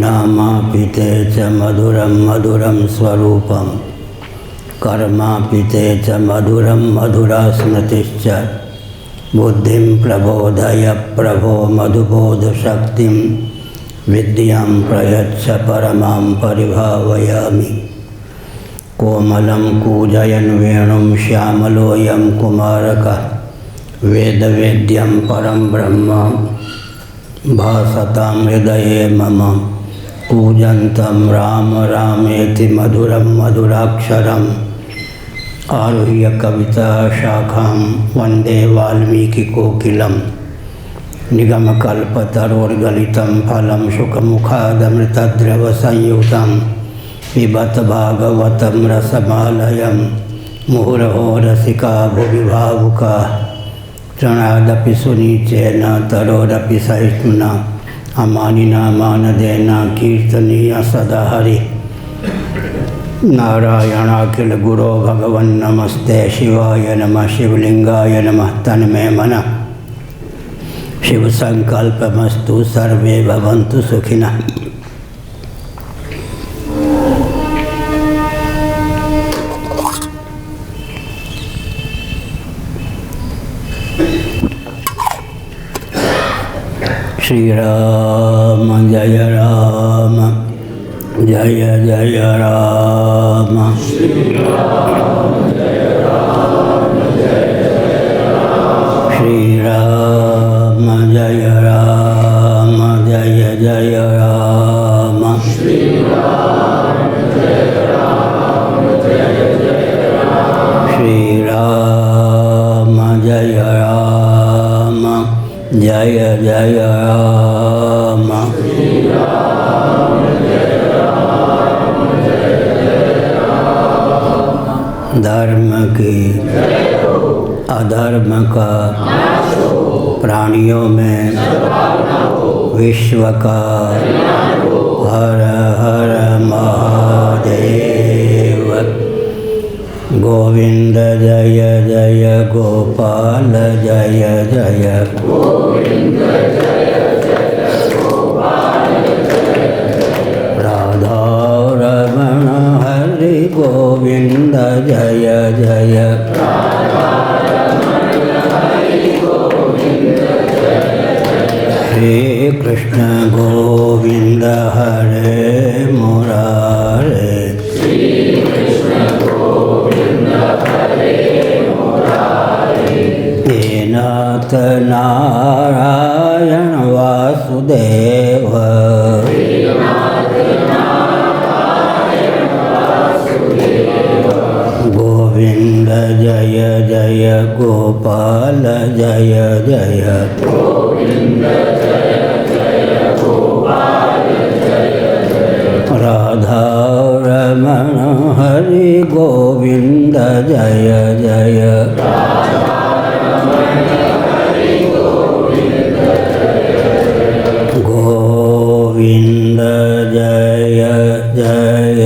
नामापिते च मधुरं मधुरं स्वरूपं कर्मापिते च मधुरं मधुरा स्मृतिश्च बुद्धिं प्रबोधय प्रभो मधुबोधशक्तिं विद्यां प्रयच्छ परमां परिभावयामि। कोमलं कूजयन् वेणुं श्यामलोऽयं कुमारकः वेदवेद्यं परं ब्रह्म भासतां हृदये मम। कूजन्तं राम रामेति मधुरं मधुराक्षरम् आरुह्य कविताशाखां वन्दे वाल्मीकिकोकिलं। निगमकल्पतरोर्गलितं फलं शुकमुखादमृतद्रवसंयुतं पिबत भागवतं रसमालयं मुहुरहो रसिका भुवि भावुकाः। तृणादपि सुनीचेन तरोरपि सहिष्णुना अमानिना मानदेन कीर्तनीय सदा हरि। नारायणाखिल गुरो भगवन् नमस्ते शिवाय नमः शिवलिंगाय नमः तन्मे मनः शिव संकल्पमस्तु सर्वे भवन्तु सुखिनः। श्री राम जय राम जय जय राम। श्री राम जय राम जय जय राम। श्री राम जय राम जय जय राम। श्री राम जय राम जय जय राम। श्री राम जय राम जय जय राम। श्री राम जय राम जय जय राम। धर्म की अधर्म का प्राणियों में विश्व का हर हर महादेव। गोविंद जय जय गोपाल जय जय। गोविंद जय जय गोपाल जय जय। राधा रमण हरि गोविंद जय जय। राधा रमण हरि गोविंद जय जय। श्री कृष्ण गोविंद हरे मुरारे। श्री कृष्ण गोविंद हरे मुरारे। नाथ नारायण वासुदेव। गोविंद जय जय गोपाल जय जय। गोविंद जय जय गोपाल जय जय। राधा रमण हरि गोविंद जय जय। गोविंद जय जय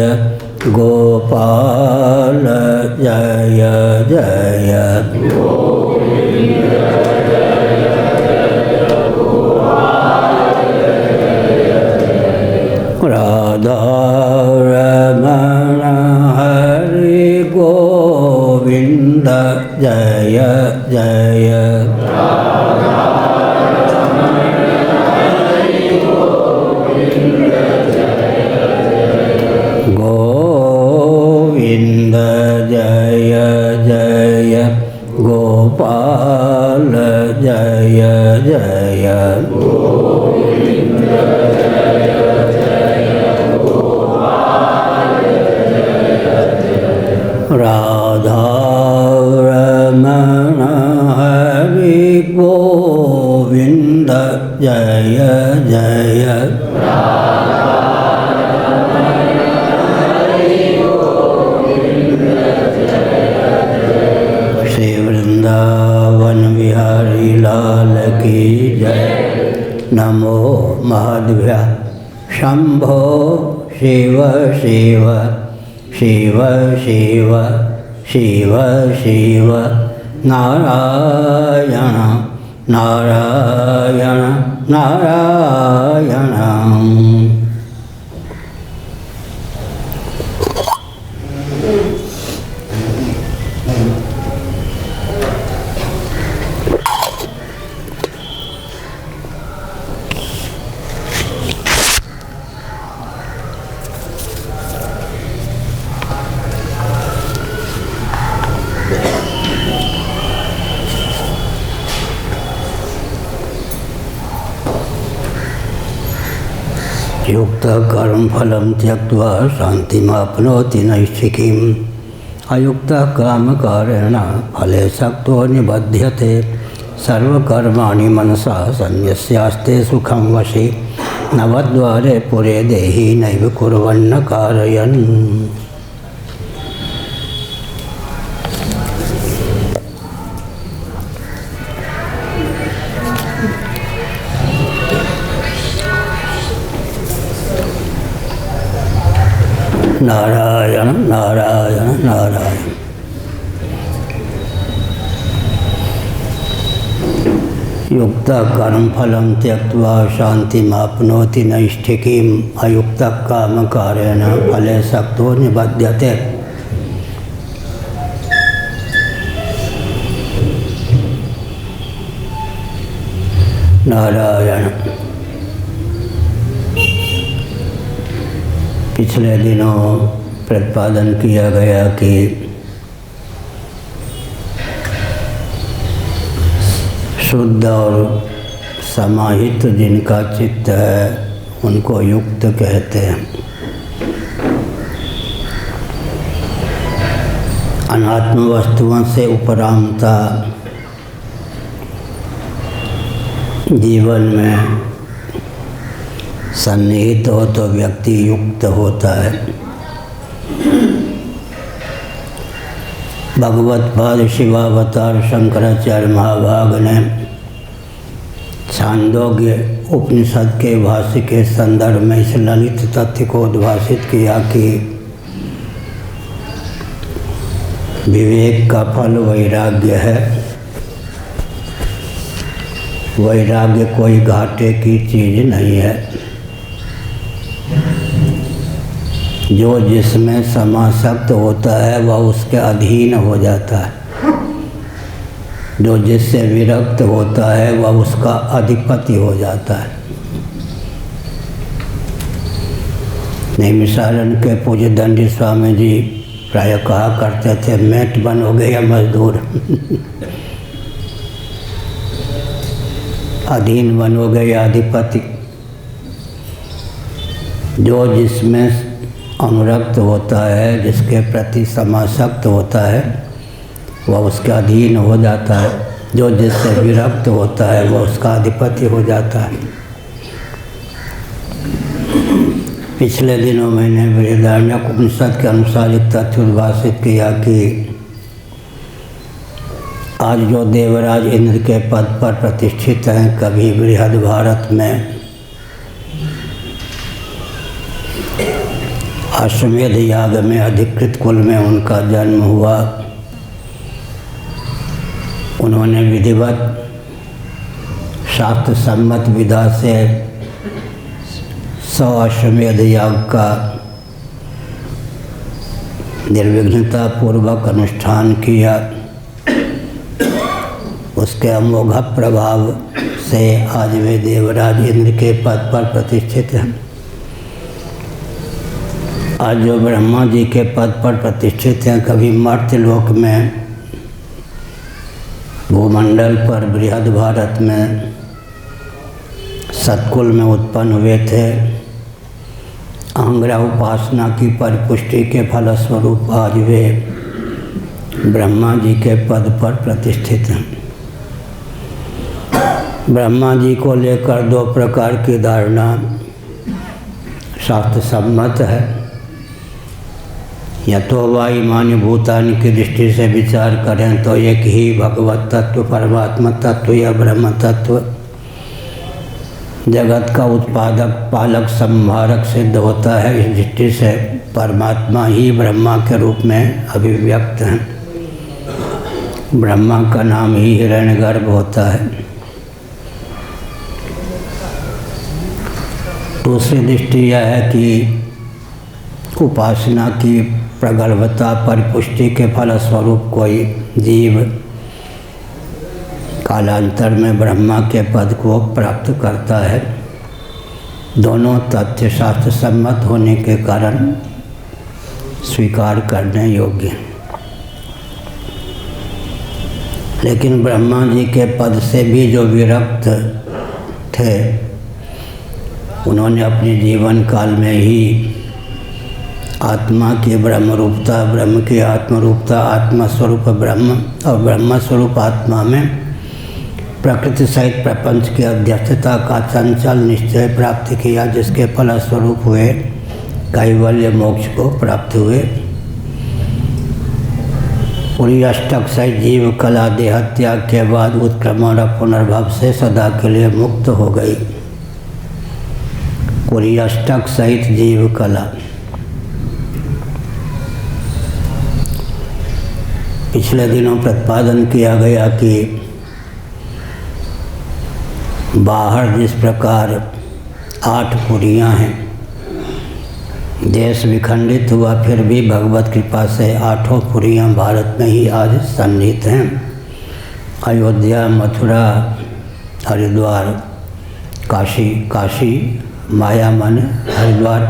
गोपाल जय जय। गोविंद जय जय गोपाल जय जय। राधा रमण हरि गोविंद जय जय। गोविंद जय जय गोपाल जय जय। गोविंद जय जय गोपाल जय जय। राधा रमण हरि गोविंद जय जय। वृंदावन बिहारी लाल की जय। नमो महादेव्या शंभो शिव शिव शिव शिव शिव शिव नारायण नारायण नारायण। युक्त कर्म फलम त्यक्त्वा शांतिमाप्नोति नैष्ठिकीम् अयुक्त काम कारेण फले सक्तो निबध्यते सर्वकर्माणि मनसा सन्न्यस्यास्ते सुखं वशे नवद्वारे पुरे देहि नैव कुर्वन्न कारयन्। नारायण नारायण नारायण। युक्त कर्म फलम त्यक्त्वा शांतिमाप्नोति नैष्ठिकीम् अयुक्त काम कारेण फले सक्तो निबध्यते नारायण। पिछले दिनों प्रतिपादन किया गया कि शुद्ध और समाहित जिनका चित्त है उनको युक्त कहते हैं। अनात्म वस्तुओं से उपरामता जीवन में सन्निहित हो तो व्यक्ति युक्त होता है। भगवत पाद शिवावतार शंकराचार्य महाभाग ने छांदोग्य उपनिषद के भाष्य के संदर्भ में इस ललित तथ्य को उद्भाषित किया कि विवेक का फल वैराग्य है। वैराग्य कोई घाटे की चीज नहीं है। जो जिसमें समासक्त होता है वह उसके अधीन हो जाता है। जो जिससे विरक्त होता है वह उसका अधिपति हो जाता है। नैमिषारण्य के पूज्य दंडी स्वामी जी प्राय कहा करते थे, मेट बनोगे या मजदूर अधीन बनोगे या अधिपति। जो जिसमें अनुरक्त होता है, जिसके प्रति समासक्त होता है वह उसके अधीन हो जाता है। जो जिससे विरक्त होता है वह उसका अधिपति हो जाता है। पिछले दिनों मैंने बृहदारण्यक उपनिषद के अनुसार एक तथ्य उद्भाषित किया कि आज जो देवराज इंद्र के पद पर प्रतिष्ठित हैं, कभी बृहद भारत में अश्वमेध याग में अधिकृत कुल में उनका जन्म हुआ। उन्होंने विधिवत शास्त्र सम्मत विधा से 100 अश्वमेध याग का निर्विघ्नता पूर्वक अनुष्ठान किया। उसके अमोघ प्रभाव से आज वे देवराज इंद्र के पद पर प्रतिष्ठित हैं। आज जो ब्रह्मा जी के पद पर प्रतिष्ठित हैं, कभी मर्त्यलोक में भूमंडल पर बृहद भारत में सतकुल में उत्पन्न हुए थे। अहंग्रह उपासना की परिपुष्टि के फलस्वरूप आज वे ब्रह्मा जी के पद पर प्रतिष्ठित हैं। ब्रह्मा जी को लेकर 2 प्रकार की धारणा शास्त्र सम्मत है। या तो वाई मान्य भूतानि की दृष्टि से विचार करें तो एक ही भगवत तत्व, परमात्मा तत्व या ब्रह्म तत्व जगत का उत्पादक, पालक, संहारक सिद्ध होता है। इस दृष्टि से परमात्मा ही ब्रह्मा के रूप में अभिव्यक्त हैं। ब्रह्मा का नाम ही हिरण्यगर्भ होता है। दूसरी दृष्टि यह है कि उपासना की प्रगल्भता, परिपुष्टि के फलस्वरूप कोई जीव कालांतर में ब्रह्मा के पद को प्राप्त करता है। दोनों तथ्य शास्त्र सम्मत होने के कारण स्वीकार करने योग्य हैं। लेकिन ब्रह्मा जी के पद से भी जो विरक्त थे उन्होंने अपने जीवन काल में ही आत्मा की ब्रह्म रूपता, ब्रह्म की आत्म रूपता, आत्मा स्वरूप ब्रह्म और ब्रह्म स्वरूप आत्मा में प्रकृति सहित प्रपंच की अध्यक्षता का चंचल निश्चय प्राप्त किया, जिसके फलस्वरूप हुए कैवल्य मोक्ष को प्राप्त हुए। पूरी अष्टक सहित जीव कला देह त्याग के बाद उत्क्रमण और पुनर्भव से सदा के लिए मुक्त हो गई। पूरी अष्टक सहित जीव कला। पिछले दिनों प्रतिपादन किया गया कि बाहर जिस प्रकार 8 पुरियाँ हैं, देश विखंडित हुआ, फिर भी भगवत कृपा से 8 पुरियाँ भारत में ही आज सन्निहित हैं। अयोध्या, मथुरा, हरिद्वार, काशी माया मन हरिद्वार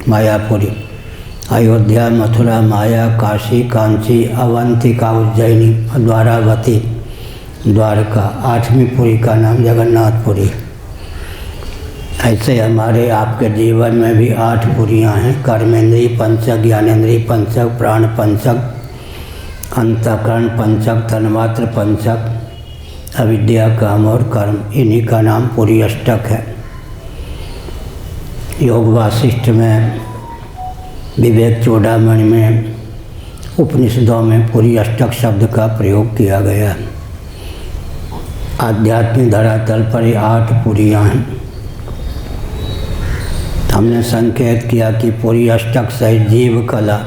मायापुरी, अयोध्या, मथुरा, माया, काशी, कांची, अवंतिका, उज्जैनी, द्वारावती, द्वारका। 8वीं पुरी का नाम जगन्नाथपुरी। ऐसे हमारे आपके जीवन में भी 8 पुरियाँ हैं। कर्मेंद्रीय पंचक, ज्ञानेंद्रीय पंचक, प्राण पंचक, अंतःकरण पंचक, तन्मात्र पंचक, अविद्या, काम और कर्म। इन्हीं का नाम पुरी अष्टक है। योग वासिष्ठ में, विवेक चूड़ामणि में, उपनिषदों में पुरी अष्टक शब्द का प्रयोग किया गया। आध्यात्मिक धरातल पर ये 8 पुरियाँ हैं। हमने संकेत किया कि पूरी अष्टक सहित जीव कला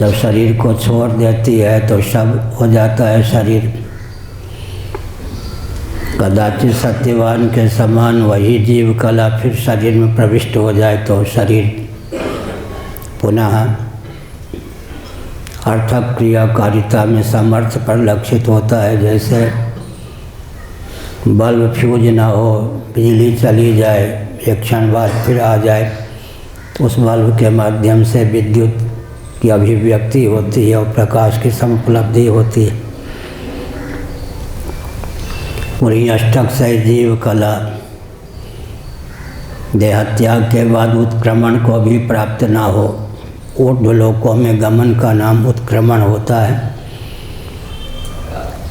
जब शरीर को छोड़ देती है तो सब हो जाता है शरीर। कदाचित सत्यवान के समान वही जीव कला फिर शरीर में प्रविष्ट हो जाए तो शरीर पुनः अर्थक क्रियाकारिता में समर्थ परिलक्षित होता है। जैसे बल्ब फ्यूज ना हो, बिजली चली जाए, एक क्षण बाद फिर आ जाए, तो उस बल्ब के माध्यम से विद्युत की अभिव्यक्ति होती है और प्रकाश की समुपलब्धि होती है। पूरी अष्टक से जीव कला देहत्याग के बाद उत्क्रमण को भी प्राप्त ना हो। ऊर्ध्वलोकों में गमन का नाम उत्क्रमण होता है।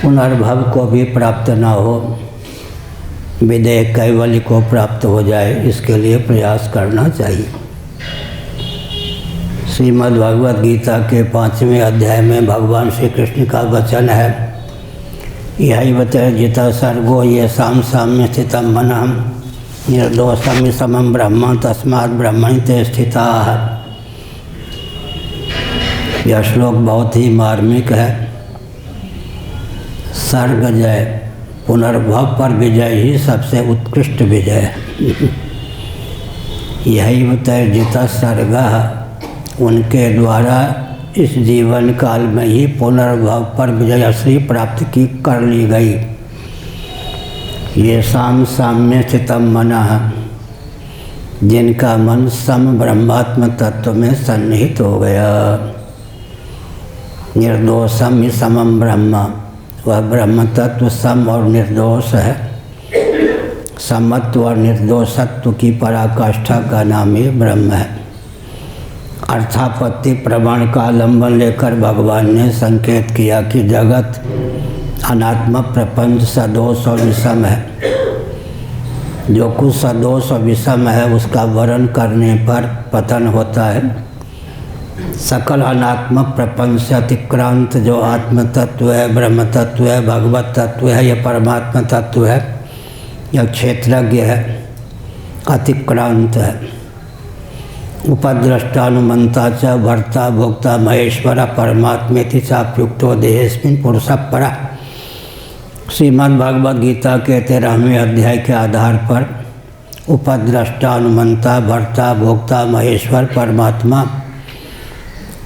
पुनर्भव को भी प्राप्त ना हो, विदेह कैवल्य को प्राप्त हो जाए, इसके लिए प्रयास करना चाहिए। श्रीमद् भगवद गीता के 5वें अध्याय में भगवान श्री कृष्ण का वचन है, यही जिता सर्गो ये साम साम्य स्थितम मनः निर्दोषम समम ब्रह्म तस्मात् ब्रह्मणि ते स्थिताः। यह श्लोक बहुत ही मार्मिक है। सर्ग जय, पुनर्भव पर विजय ही सबसे उत्कृष्ट विजय है। यही जिता सर्ग, उनके द्वारा इस जीवन काल में ही पुनर्भव पर विजय श्री प्राप्त की कर ली गई। ये साम्य स्थितम मनः, जिनका मन सम ब्रह्मात्म तत्व में सन्निहित हो गया। निर्दोषम ही समम ब्रह्म, वह ब्रह्म तत्व सम और निर्दोष है। समत्व और निर्दोषत्व की पराकाष्ठा का नाम ही ब्रह्म है। अर्थापत्ति प्रमाण का आलंबन लेकर भगवान ने संकेत किया कि जगत अनात्म प्रपंच सदोष और विषम है। जो कुछ सदोष और विषम है उसका वर्ण करने पर पतन होता है। सकल अनात्म प्रपंच से अतिक्रांत जो आत्म तत्व है, ब्रह्म तत्व है, भगवत तत्व है, यह परमात्मा तत्व है, यह क्षेत्रज्ञ है, अतिक्रांत है। उपद्रष्टानुमंता च भर्ता भोक्ता महेश्वर परमात्मेति चाप्युक्तो देहेस्मिन् पुरुषः परः। श्रीमद् भगवद गीता के 13वें अध्याय के आधार पर उपद्रष्टानुमंता, भर्ता, भोक्ता, महेश्वर, परमात्मा,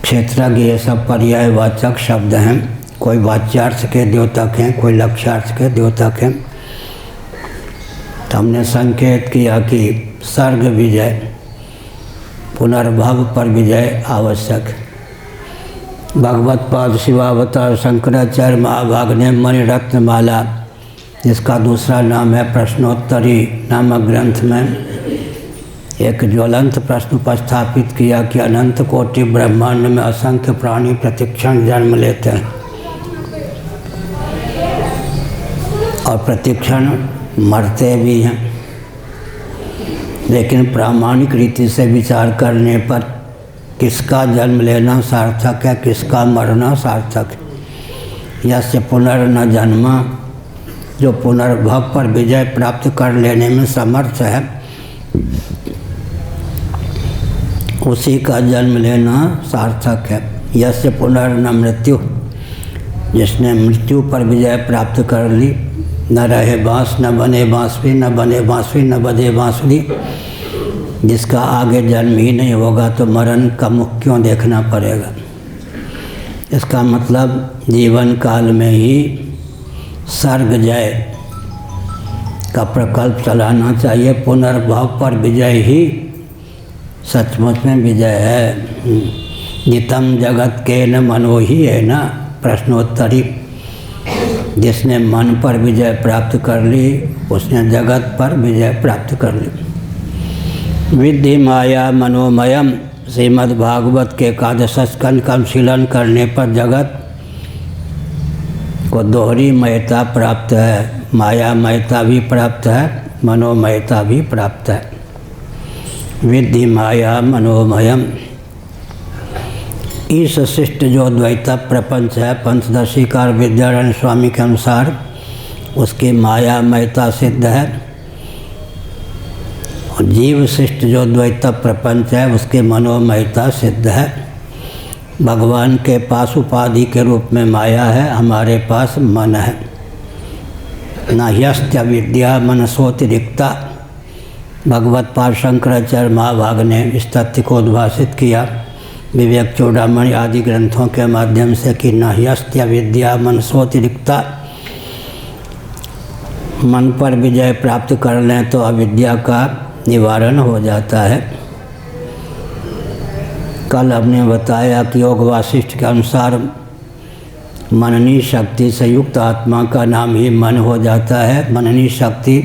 क्षेत्रज्ञ, ये सब पर्यायवाचक शब्द हैं। कोई वाच्यार्थ के द्योतक हैं, कोई लक्ष्यार्थ के द्योतक हैं। तो हमने संकेत किया कि सर्ग विजय, पुनर्भव पर विजय आवश्यक। भगवत पाद शिवावतार शंकराचार्य महाभाग ने मणिरत्नमाला जिसका दूसरा नाम है प्रश्नोत्तरी नामक ग्रंथ में एक ज्वलंत प्रश्न उपस्थापित किया कि अनंत कोटि ब्रह्मांड में असंख्य प्राणी प्रतिक्षण जन्म लेते हैं और प्रतिक्षण मरते भी हैं, लेकिन प्रामाणिक रीति से विचार करने पर किसका जन्म लेना सार्थक है, किसका मरना सार्थक है। यस्य पुनर्न जन्म, जो पुनर्भव पर विजय प्राप्त कर लेने में समर्थ है, उसी का जन्म लेना सार्थक है। यस्य पुनर्न मृत्यु, जिसने मृत्यु पर विजय प्राप्त कर ली, न रहे बाँस न बने बाँसुरी, न बने बाँसुरी न बजे बाँसुरी, जिसका आगे जन्म ही नहीं होगा तो मरण का मुख क्यों देखना पड़ेगा। इसका मतलब जीवन काल में ही सर्ग जय का प्रकल्प चलाना चाहिए। पुनर्भव पर विजय ही सचमुच में विजय है। जितम जगत के न मनो ही है ना प्रश्नोत्तरी, जिसने मन पर विजय प्राप्त कर ली उसने जगत पर विजय प्राप्त कर ली। विद्धि माया मनोमयम, श्रीमद् भागवत के एकादश स्कंद का अनुशीलन करने पर जगत को दोहरी मयता प्राप्त है। माया मयता भी प्राप्त है, मनोमयता भी प्राप्त है। विद्धि माया मनोमयम, ईश शिष्ट जो द्वैत प्रपंच है पंचदशीकार विद्यारण्य स्वामी के अनुसार उसकी माया मयता सिद्ध है, और जीव शिष्ट जो द्वैत प्रपंच है उसकी मनोमयता सिद्ध है। भगवान के पास उपाधि के रूप में माया है, हमारे पास मन है। न ह्यस्त्य विद्या मनसोतिरिक्ता, भगवत पाद शंकराचार्य महाभाग ने इस तथ्य को उद्भाषित किया विवेक चूड़ामणि आदि ग्रंथों के माध्यम से कि न ह्यस्त्य विद्या मनसोतिरिक्ता, मन पर विजय प्राप्त कर लें तो अविद्या का निवारण हो जाता है। कल हमने बताया कि योग वासिष्ठ के अनुसार मननी शक्ति से युक्त आत्मा का नाम ही मन हो जाता है, मननी शक्ति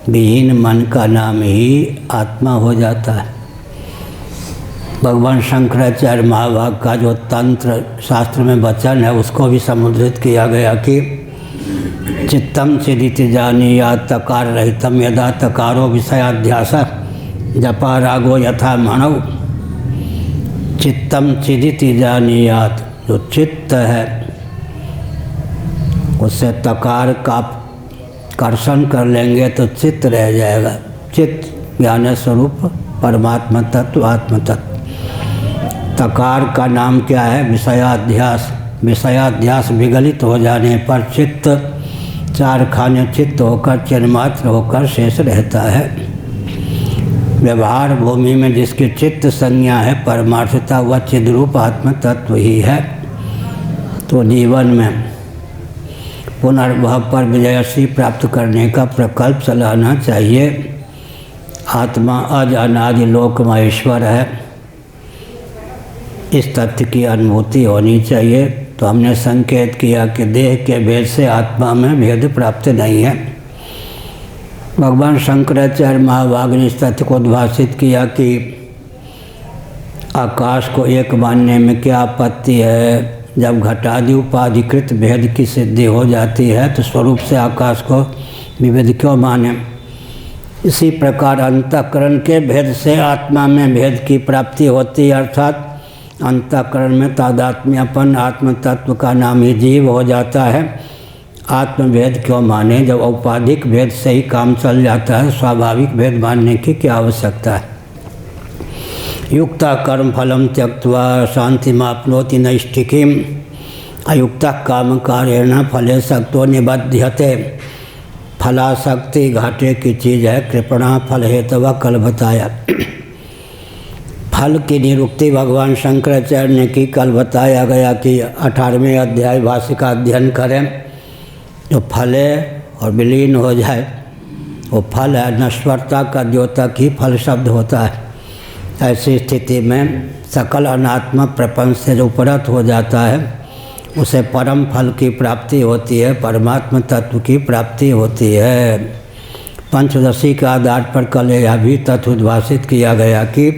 विहीन मन का नाम ही आत्मा हो जाता है। भगवान शंकराचार्य महाभाग का जो तंत्र शास्त्र में वचन है उसको भी समुद्रित किया गया कि चित्तम चिदिति जानीयात् तकार रहितम यदा तकारो विषयाध्यास जपा रागो यथा मानव। चित्तम चिदिति जानीयात्, जो चित्त है उससे तकार का कर्षण कर लेंगे तो चित्त रह जाएगा। चित्त ज्ञान स्वरूप परमात्मा तत्व आत्म तत्व। तकार का नाम क्या है? विषयाध्यास। विषयाध्यास विगलित हो जाने पर चित्त चार खाने चित्त होकर चिन्मात्र होकर शेष रहता है। व्यवहार भूमि में जिसकी चित्त संज्ञा है परमार्थता वह चिद्रूप आत्म तत्व ही है। तो जीवन में पुनर्भव पर विजयश्री प्राप्त करने का प्रकल्प चलाना चाहिए। आत्मा अज अनादि लोक महेश्वर है, इस तथ्य की अनुभूति होनी चाहिए। तो हमने संकेत किया कि देह के भेद से आत्मा में भेद प्राप्त नहीं है। भगवान शंकराचार्य महाभाग ने इस तथ्य को उद्भाषित किया कि आकाश को एक मानने में क्या आपत्ति है। जब घटादि उपाधिकृत भेद की सिद्धि हो जाती है तो स्वरूप से आकाश को विविध क्यों माने। इसी प्रकार अंतःकरण के भेद से आत्मा में भेद की प्राप्ति होती है, अर्थात अंतःकरण में तादात्म्यपन आत्म तत्व का नाम ही जीव हो जाता है। आत्मभेद क्यों माने जब औपाधिक भेद से ही काम चल जाता है। स्वाभाविक भेद मानने की क्या आवश्यकता है। युक्ता कर्म फलम त्यक्त्वा शांतिमाप्नोति नैष्ठिकीम, अयुक्ता काम कार्येण फले सक्तो निबध्यते। फलासक्ति घाटे की चीज़ है, कृपणा फल हेतव कल बताया। फल की निरुक्ति भगवान शंकराचार्य ने की, कल बताया गया कि 18वें अध्याय भाष्य का अध्ययन करें। जो फले और विलीन हो जाए वो फल है, नश्वरता का द्योतक ही फल शब्द होता है। ऐसी स्थिति में सकल अनात्मा प्रपंच से जो उपरत हो जाता है उसे परम फल की प्राप्ति होती है, परमात्मा तत्व की प्राप्ति होती है। पंचदशी के आधार पर कल यह भी तथ्य उद्भाषित किया गया कि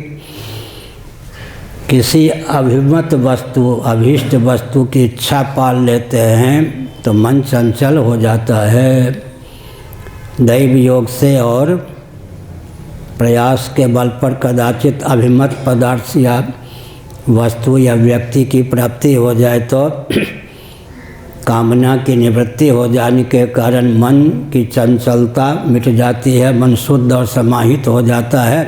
किसी अभिमत वस्तु, अभीष्ट वस्तु की इच्छा पाल लेते हैं तो मन चंचल हो जाता है। दैव योग से और प्रयास के बल पर कदाचित अभिमत पदार्थ या वस्तु या व्यक्ति की प्राप्ति हो जाए तो कामना की निवृत्ति हो जाने के कारण मन की चंचलता मिट जाती है, मन शुद्ध और समाहित हो जाता है।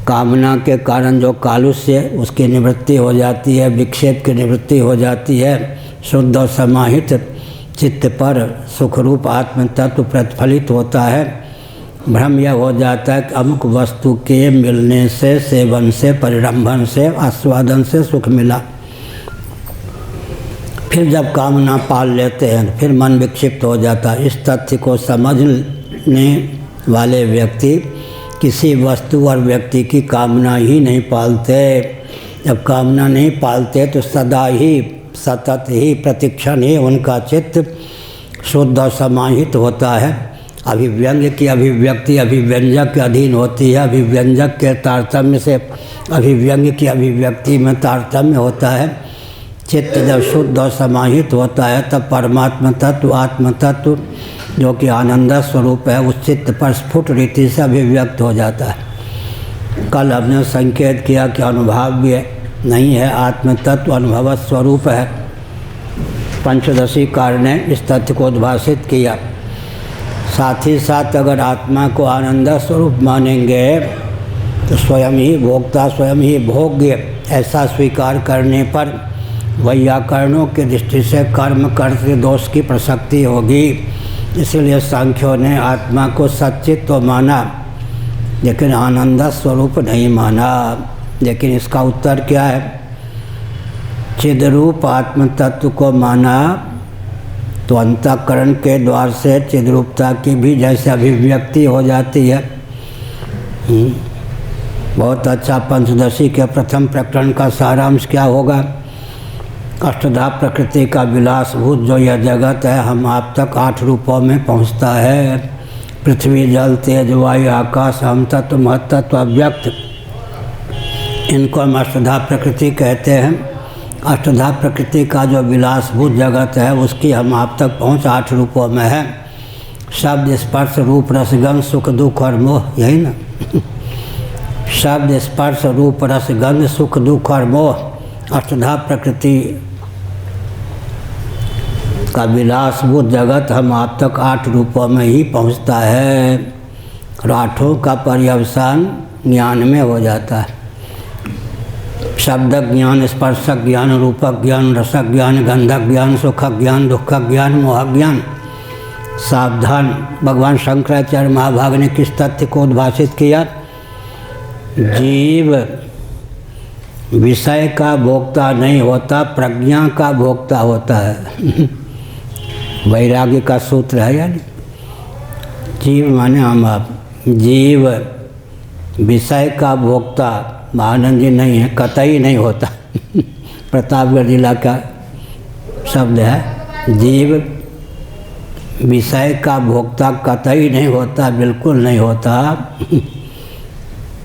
कामना के कारण जो कालुष्य उसकी निवृत्ति हो जाती है, विक्षेप की निवृत्ति हो जाती है। शुद्ध और समाहित चित्त पर सुखरूप आत्म तत्व प्रतिफलित होता है। भ्रम यह हो जाता है कि अमुक वस्तु के मिलने से, सेवन से, परिरंभन से, आस्वादन से सुख मिला। फिर जब कामना पाल लेते हैं फिर मन विक्षिप्त हो जाता है। इस तथ्य को समझने वाले व्यक्ति किसी वस्तु और व्यक्ति की कामना ही नहीं पालते। जब कामना नहीं पालते तो सदा ही, सतत ही, प्रतिक्षण ही उनका चित्त शुद्ध और समाहित होता है। अभिव्यंग्य की अभिव्यक्ति अभिव्यंजक के अधीन होती है। अभिव्यंजक के तारतम्य से अभिव्यंग्य की अभिव्यक्ति में तारतम्य होता है। चित्त जब शुद्ध और समाहित होता है तब परमात्मा तत्व, आत्म तत्व जो कि आनंद स्वरूप है उस चित्त पर स्फुट रीति से अभिव्यक्त हो जाता है। कल हमने संकेत किया कि अनुभाव्य नहीं है, आत्म तत्व अनुभव स्वरूप है। पंचदशी कार्य ने इस तथ्य को उद्भाषित किया। साथ ही साथ अगर आत्मा को आनंद स्वरूप मानेंगे तो स्वयं ही भोक्ता, स्वयं ही भोग्य ऐसा स्वीकार करने पर वैयाकरणों की दृष्टि से कर्म करते दोष की प्रसक्ति होगी। इसलिए सांख्यों ने आत्मा को सच्चित तो माना लेकिन आनंद स्वरूप नहीं माना। लेकिन इसका उत्तर क्या है? चिद्रूप आत्म तत्व को माना तो अंतःकरण के द्वार से चिद्रूपता की भी जैसे अभिव्यक्ति हो जाती है। बहुत अच्छा। पंचदशी के प्रथम प्रकरण का सारांश क्या होगा? अष्टधा प्रकृति का विलासभूत जो यह जगत है हम आप तक 8 रूपों में पहुंचता है। पृथ्वी, जल, तेज, वायु, आकाश, हम तत्व, महत्त्व, अव्यक्त, इनको हम अष्टधा प्रकृति कहते हैं। अष्टधा प्रकृति का जो विलासभूत जगत है उसकी हम आप तक पहुँच 8 रूपों में है। शब्द, स्पर्श, रूप, रसगंध, सुख, दुख और मोह, यही ना? शब्द, स्पर्श, रूप, रसगंध, सुख, दुख और मोह, अष्टधा प्रकृति का विलासभूत जगत हम आप तक 8 रूपों में ही पहुंचता है। और 8 का पर्यवसान ज्ञान में हो जाता है। शब्दक ज्ञान, स्पर्शक ज्ञान, रूपक ज्ञान, रसक ज्ञान, गंधक ज्ञान, सुखक ज्ञान, दुखक ज्ञान, मोहक ज्ञान। सावधान, भगवान शंकराचार्य महाभाग ने किस तथ्य को उद्भाषित किया? जीव विषय का भोक्ता नहीं होता, प्रज्ञा का भोक्ता होता है। वैराग्य का सूत्र है यानी जीव माने हम आप। जीव विषय का भोक्ता महानंद जी नहीं है, कतई नहीं होता। प्रतापगढ़ जिला का शब्द है। जीव विषय का भोक्ता कतई नहीं होता, बिल्कुल नहीं होता।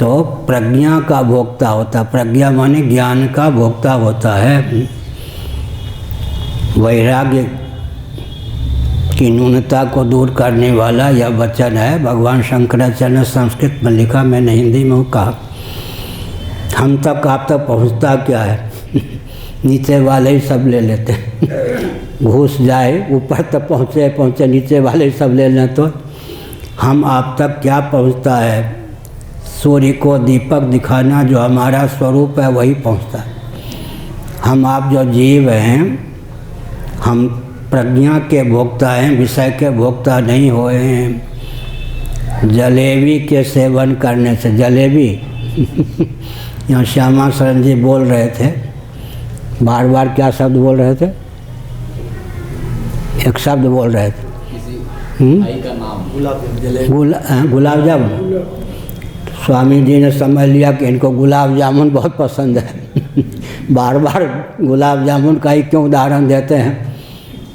तो प्रज्ञा का भोक्ता होता। प्रज्ञा माने ज्ञान का भोक्ता होता है। वैराग्य की न्यूनता को दूर करने वाला यह वचन है। भगवान शंकराचार्य ने संस्कृत में लिखा, मैंने हिंदी में कहा। हम तक आप तक पहुंचता क्या है? नीचे वाले ही सब ले लेते हैं। घुस जाए ऊपर तक पहुँचे, नीचे वाले ही सब ले लें तो हम आप तक क्या पहुंचता है? सूर्य को दीपक दिखाना जो हमारा स्वरूप है वही पहुंचता है। हम आप जो जीव हैं हम प्रज्ञा के भोक्ता हैं, विषय के भोक्ता नहीं हुए हैं। जलेबी के सेवन करने से, जलेबी यहाँ श्यामा शरण जी बोल रहे थे, बार बार क्या शब्द बोल रहे थे? एक शब्द बोल रहे थे गुलाब जामुन। स्वामी जी ने समझ लिया कि इनको गुलाब जामुन बहुत पसंद है। बार बार गुलाब जामुन का ही क्यों उदाहरण देते हैं।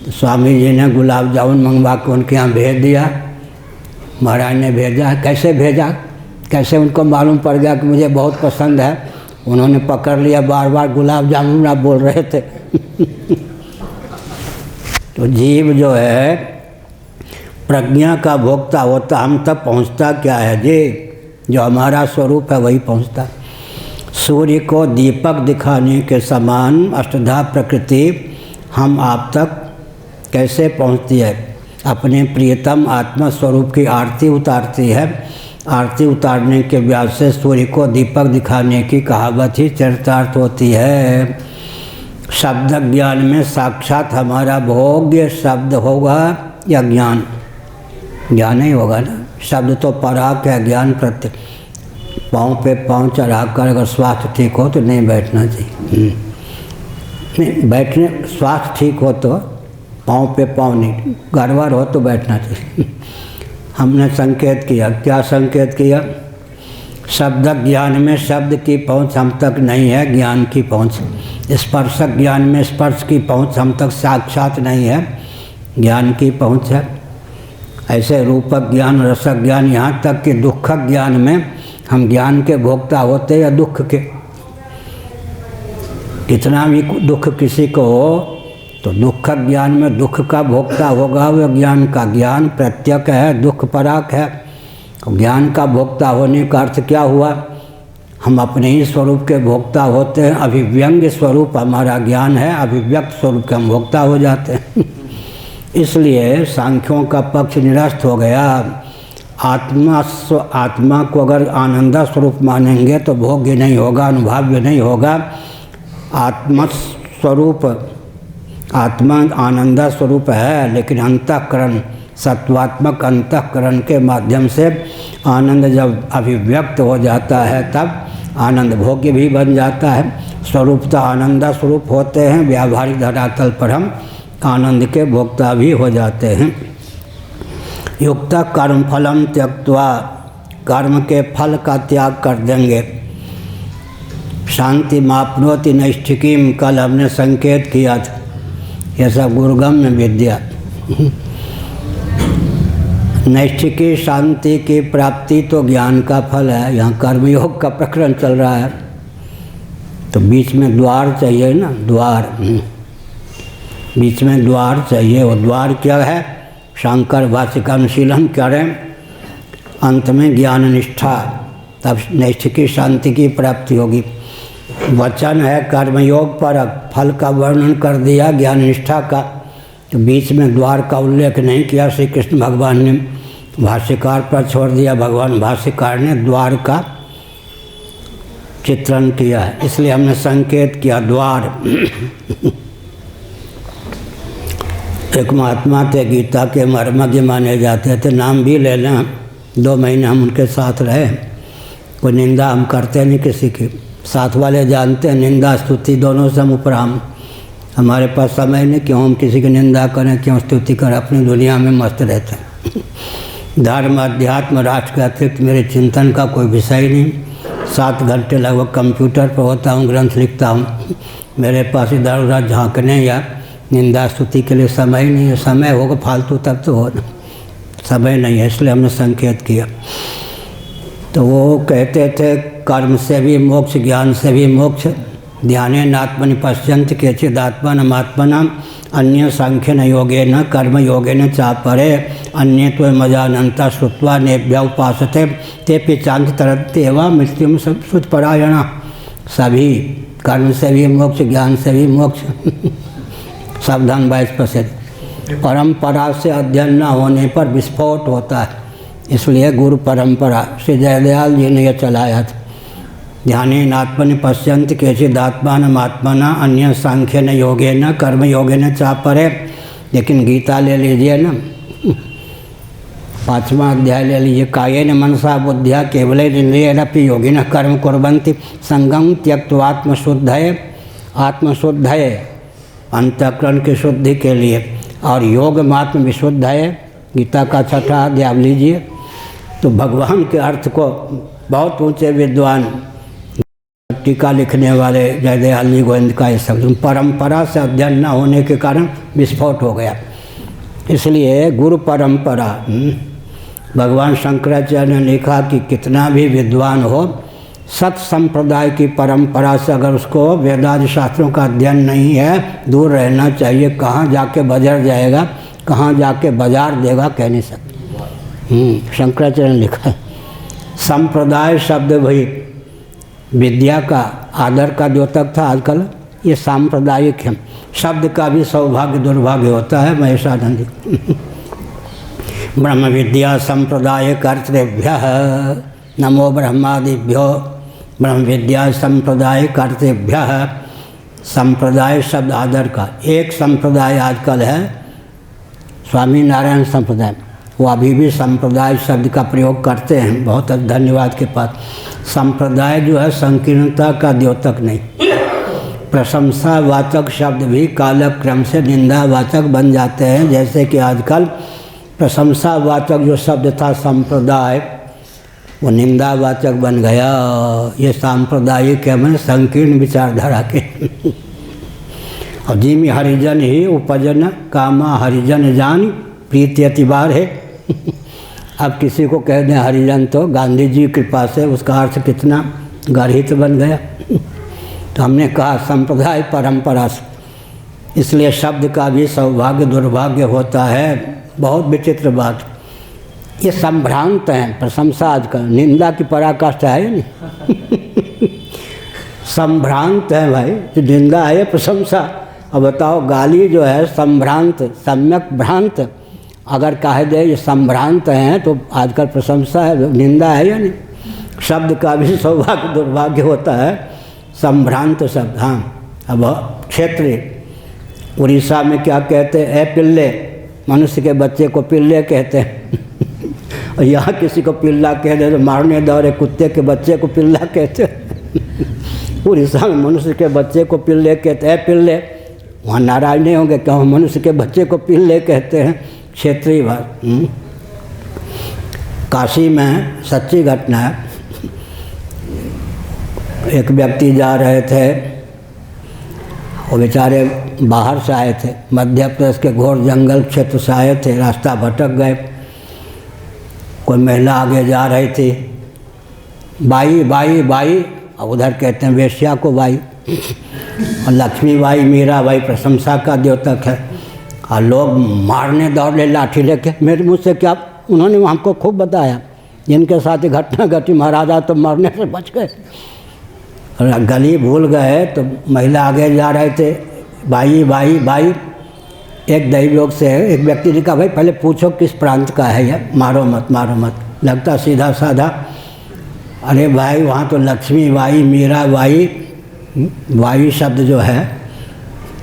तो स्वामी जी ने गुलाब जामुन मंगवा के उनके यहाँ भेज दिया। महाराज ने भेजा, कैसे भेजा, कैसे उनको मालूम पड़ गया कि मुझे बहुत पसंद है। उन्होंने पकड़ लिया, बार बार गुलाब जामुन आप बोल रहे थे। तो जीव जो है प्रज्ञा का भोक्ता होता, हम तक पहुंचता क्या है जी, जो हमारा स्वरूप है वही पहुंचता। सूर्य को दीपक दिखाने के समान अष्टधा प्रकृति हम आप तक कैसे पहुंचती है। अपने प्रियतम आत्मा स्वरूप की आरती उतारती है। आरती उतारने के व्याज से सूर्य को दीपक दिखाने की कहावत ही चरितार्थ होती है। शब्द ज्ञान में साक्षात हमारा भोग्य शब्द होगा या ज्ञान, ज्ञान ही होगा ना। शब्द तो पराग है, ज्ञान प्रत्यय। पाँव पे पाँव चढ़ा कर अगर स्वास्थ्य ठीक हो तो नहीं बैठना चाहिए। नहीं बैठने, स्वास्थ्य ठीक हो तो पाँव पे पाँव नहीं, गड़बड़ हो तो बैठना चाहिए। हमने संकेत किया, क्या संकेत किया? शब्द ज्ञान में शब्द की पहुंच हम तक नहीं है, ज्ञान की पहुंच। स्पर्शक ज्ञान में स्पर्श की पहुंच हम तक साक्षात नहीं है, ज्ञान की पहुंच है। ऐसे रूपक ज्ञान, रसक ज्ञान, यहाँ तक कि दुखक ज्ञान में हम ज्ञान के भोक्ता होते या दुख के। कितना भी दुख किसी को हो तो दुखक ज्ञान में दुख का भोक्ता होगा वह ज्ञान का। ज्ञान प्रत्यक है, दुख पराक है। ज्ञान का भोक्ता होने का अर्थ क्या हुआ? हम अपने ही स्वरूप के भोक्ता होते हैं। अभिव्यंग्य स्वरूप हमारा ज्ञान है, अभिव्यक्त स्वरूप के हम भोक्ता हो जाते हैं। इसलिए सांख्यों का पक्ष निरस्त हो गया। आत्मा को अगर आनंदा स्वरूप मानेंगे तो भोग्य नहीं होगा, अनुभव्य नहीं होगा। आत्मस्वरूप, आत्मा आनंदा स्वरूप है, लेकिन अंतःकरण, सत्वात्मक अंतःकरण के माध्यम से आनंद जब अभिव्यक्त हो जाता है तब आनंद भोग्य भी बन जाता है। स्वरूपतः आनंदा स्वरूप होते हैं, व्यावहारिक धरातल पर हम आनंद के भोक्ता भी हो जाते हैं। युक्त कर्म फलम त्यक्त्वा, कर्म के फल का त्याग कर देंगे। शांति मापनोति नैष्ठिकीम, कल हमने संकेत किया था, यह सब गुरुगम्य विद्या। नैष्ठिकी शांति की प्राप्ति तो ज्ञान का फल है। यहाँ कर्मयोग का प्रकरण चल रहा है तो बीच में द्वार चाहिए ना, द्वार, बीच में द्वार चाहिए। वो द्वार क्या है? शंकर भाष्य का अनुशीलन करें, अंत में ज्ञान निष्ठा, तब नैष्ठिकी शांति की प्राप्ति होगी। वचन है कर्मयोग पर, फल का वर्णन कर दिया ज्ञान निष्ठा का, तो बीच में द्वार का उल्लेख नहीं किया। श्री कृष्ण भगवान ने भाष्यकार पर छोड़ दिया, भगवान भाष्यकार ने द्वार का चित्रण किया है, इसलिए हमने संकेत किया द्वार। एक महात्मा थे, गीता के मर्मज्ञ माने जाते थे, नाम भी ले लें। 2 महीने हम उनके साथ रहे। कोई निंदा हम करते नहीं किसी की, साथ वाले जानते हैं निंदा स्तुति दोनों से हम उपराम। हमारे पास समय नहीं क्यों हम किसी की निंदा करें, क्यों स्तुति करें, अपनी दुनिया में मस्त रहते हैं। धर्म अध्यात्म राष्ट्र के अतिरिक्त मेरे चिंतन का कोई विषय नहीं। 7 घंटे लगभग कंप्यूटर पर होता हूँ, ग्रंथ लिखता हूँ। मेरे पास इधर उधर झाँकने या निंदा स्तुति के लिए समय नहीं है। समय होगा फालतू तब तो हो, समय नहीं है, इसलिए हमने संकेत किया। तो वो कहते थे कर्म से भी मोक्ष, ज्ञान से भी मोक्ष। ध्यानेन आत्मनि पश्यन्ति केचिदात्मानमात्मना अन्य सांख्येन योगेन कर्म योगेन चापरे अन्ये तो मजानन्ता श्रुत्वा नेभ्य उपासते तेपि चान्ति तरन्ति एवं मृत्युम श्रुतपरायणा। सभी कर्म से भी मोक्ष, ज्ञान से भी मोक्ष। सावधान 22%। परंपरा से अध्ययन न होने पर विस्फोट होता है, इसलिए गुरु परंपरा श्री जयदयाल जी ने यह चलाया था। ध्यानेन आत्मनि पश्यन्ति केचिदात्मानमात्मना अन्य सांख्येन योगेन कर्म योगेन चापरे। लेकिन गीता ले लीजिए ना, 5वां अध्याय ले लीजिए। कायेन मनसा बुद्ध्या केवलेन्द्रियैरपि योगिनः कर्म कुर्वन्ति संगं त्यक्त्वा आत्मशुद्धये। आत्मशुद्धये अंतःकरण की शुद्धि के लिए, और योग मात्म विशुद्ध है। गीता का 6वां अध्याय लीजिए तो भगवान के अर्थ को बहुत ऊंचे विद्वान टीका लिखने वाले जयदयाल गोविंद का ये सब परंपरा से अध्ययन न होने के कारण विस्फोट हो गया। इसलिए गुरु परंपरा, भगवान शंकराचार्य ने लिखा कि कितना भी विद्वान हो, सत संप्रदाय की परंपरा से अगर उसको वेदादि शास्त्रों का अध्ययन नहीं है, दूर रहना चाहिए। कहाँ जाके बजर जाएगा, कहाँ जाके बाजार देगा, कह नहीं सकते। शंकराचार्य ने लिखा है। संप्रदाय शब्द भाई विद्या का, आदर का द्योतक था, आजकल ये सांप्रदायिक है। शब्द का भी सौभाग्य दुर्भाग्य होता है। महेशानंद ब्रह्म विद्या संप्रदाय कर्तृभ्यः नमो ब्रह्मादिभ्यो ब्रह्म विद्या संप्रदाय कर्तृभ्यः। संप्रदाय शब्द आदर का। एक संप्रदाय आजकल है स्वामी नारायण संप्रदाय, वो अभी भी संप्रदाय शब्द का प्रयोग करते हैं, बहुत धन्यवाद के पास। संप्रदाय जो है संकीर्णता का द्योतक नहीं। प्रशंसावाचक शब्द भी कालक्रम से निंदावाचक बन जाते हैं। जैसे कि आजकल प्रशंसावाचक जो शब्द था संप्रदाय, वो निंदावाचक बन गया। ये सांप्रदायिक है, मैंने संकीर्ण विचारधारा के। और जिम हरिजन ही उपजन कामा हरिजन जान प्रीति अतिबार है। अब किसी को कह दें हरिजन तो गांधी जी की कृपा से उसका अर्थ कितना गर्हित बन गया। तो हमने कहा संप्रदाय परंपरा से, इसलिए शब्द का भी सौभाग्य दुर्भाग्य होता है। बहुत विचित्र बात, ये संभ्रांत हैं। प्रशंसा आजकल निंदा की पराकाष्ठा है नहीं। संभ्रांत है भाई, तो निंदा है प्रशंसा। अब बताओ, गाली जो है संभ्रांत, सम्यक भ्रांत अगर कह दे ये संभ्रांत हैं तो आजकल प्रशंसा है, निंदा है या नहीं। शब्द का भी सौभाग्य दुर्भाग्य होता है। संभ्रांत शब्द, हाँ। अब क्षेत्रीय उड़ीसा में क्या कहते हैं, ए पिल्ले, मनुष्य के बच्चे को पिल्ले कहते हैं। और यहाँ किसी को पिल्ला कह दे तो मारने दौड़े, कुत्ते के बच्चे को पिल्ला कहते हैं। उड़ीसा में मनुष्य के बच्चे को पिल्ले कहते हैं, पिल्ले। वहाँ नाराज नहीं होंगे क्यों मनुष्य के बच्चे को पिल्ले कहते हैं, क्षेत्रीय बात। काशी में सच्ची घटना है। एक व्यक्ति जा रहे थे, वो बेचारे बाहर से आए थे, मध्य प्रदेश के घोर जंगल क्षेत्र से आए थे, रास्ता भटक गए। कोई महिला आगे जा रही थी, बाई बाई बाई, और उधर कहते हैं वेश्या को बाई। और लक्ष्मी बाई मीरा बाई प्रशंसा का द्योतक है। और लोग मारने दौड़े लाठी लेके। मेरे मुझसे क्या, उन्होंने हमको खूब बताया, जिनके साथ घटना घटी महाराजा तो मरने से बच गए। गली भूल गए तो महिला आगे जा रहे थे, भाई भाई भाई। एक दैवयोग से एक व्यक्ति ने कहा, भाई पहले पूछो किस प्रांत का है यह, मारो मत मारो मत, लगता सीधा साधा। अरे भाई वहाँ तो लक्ष्मी बाई मीरा बाई, बाई शब्द जो है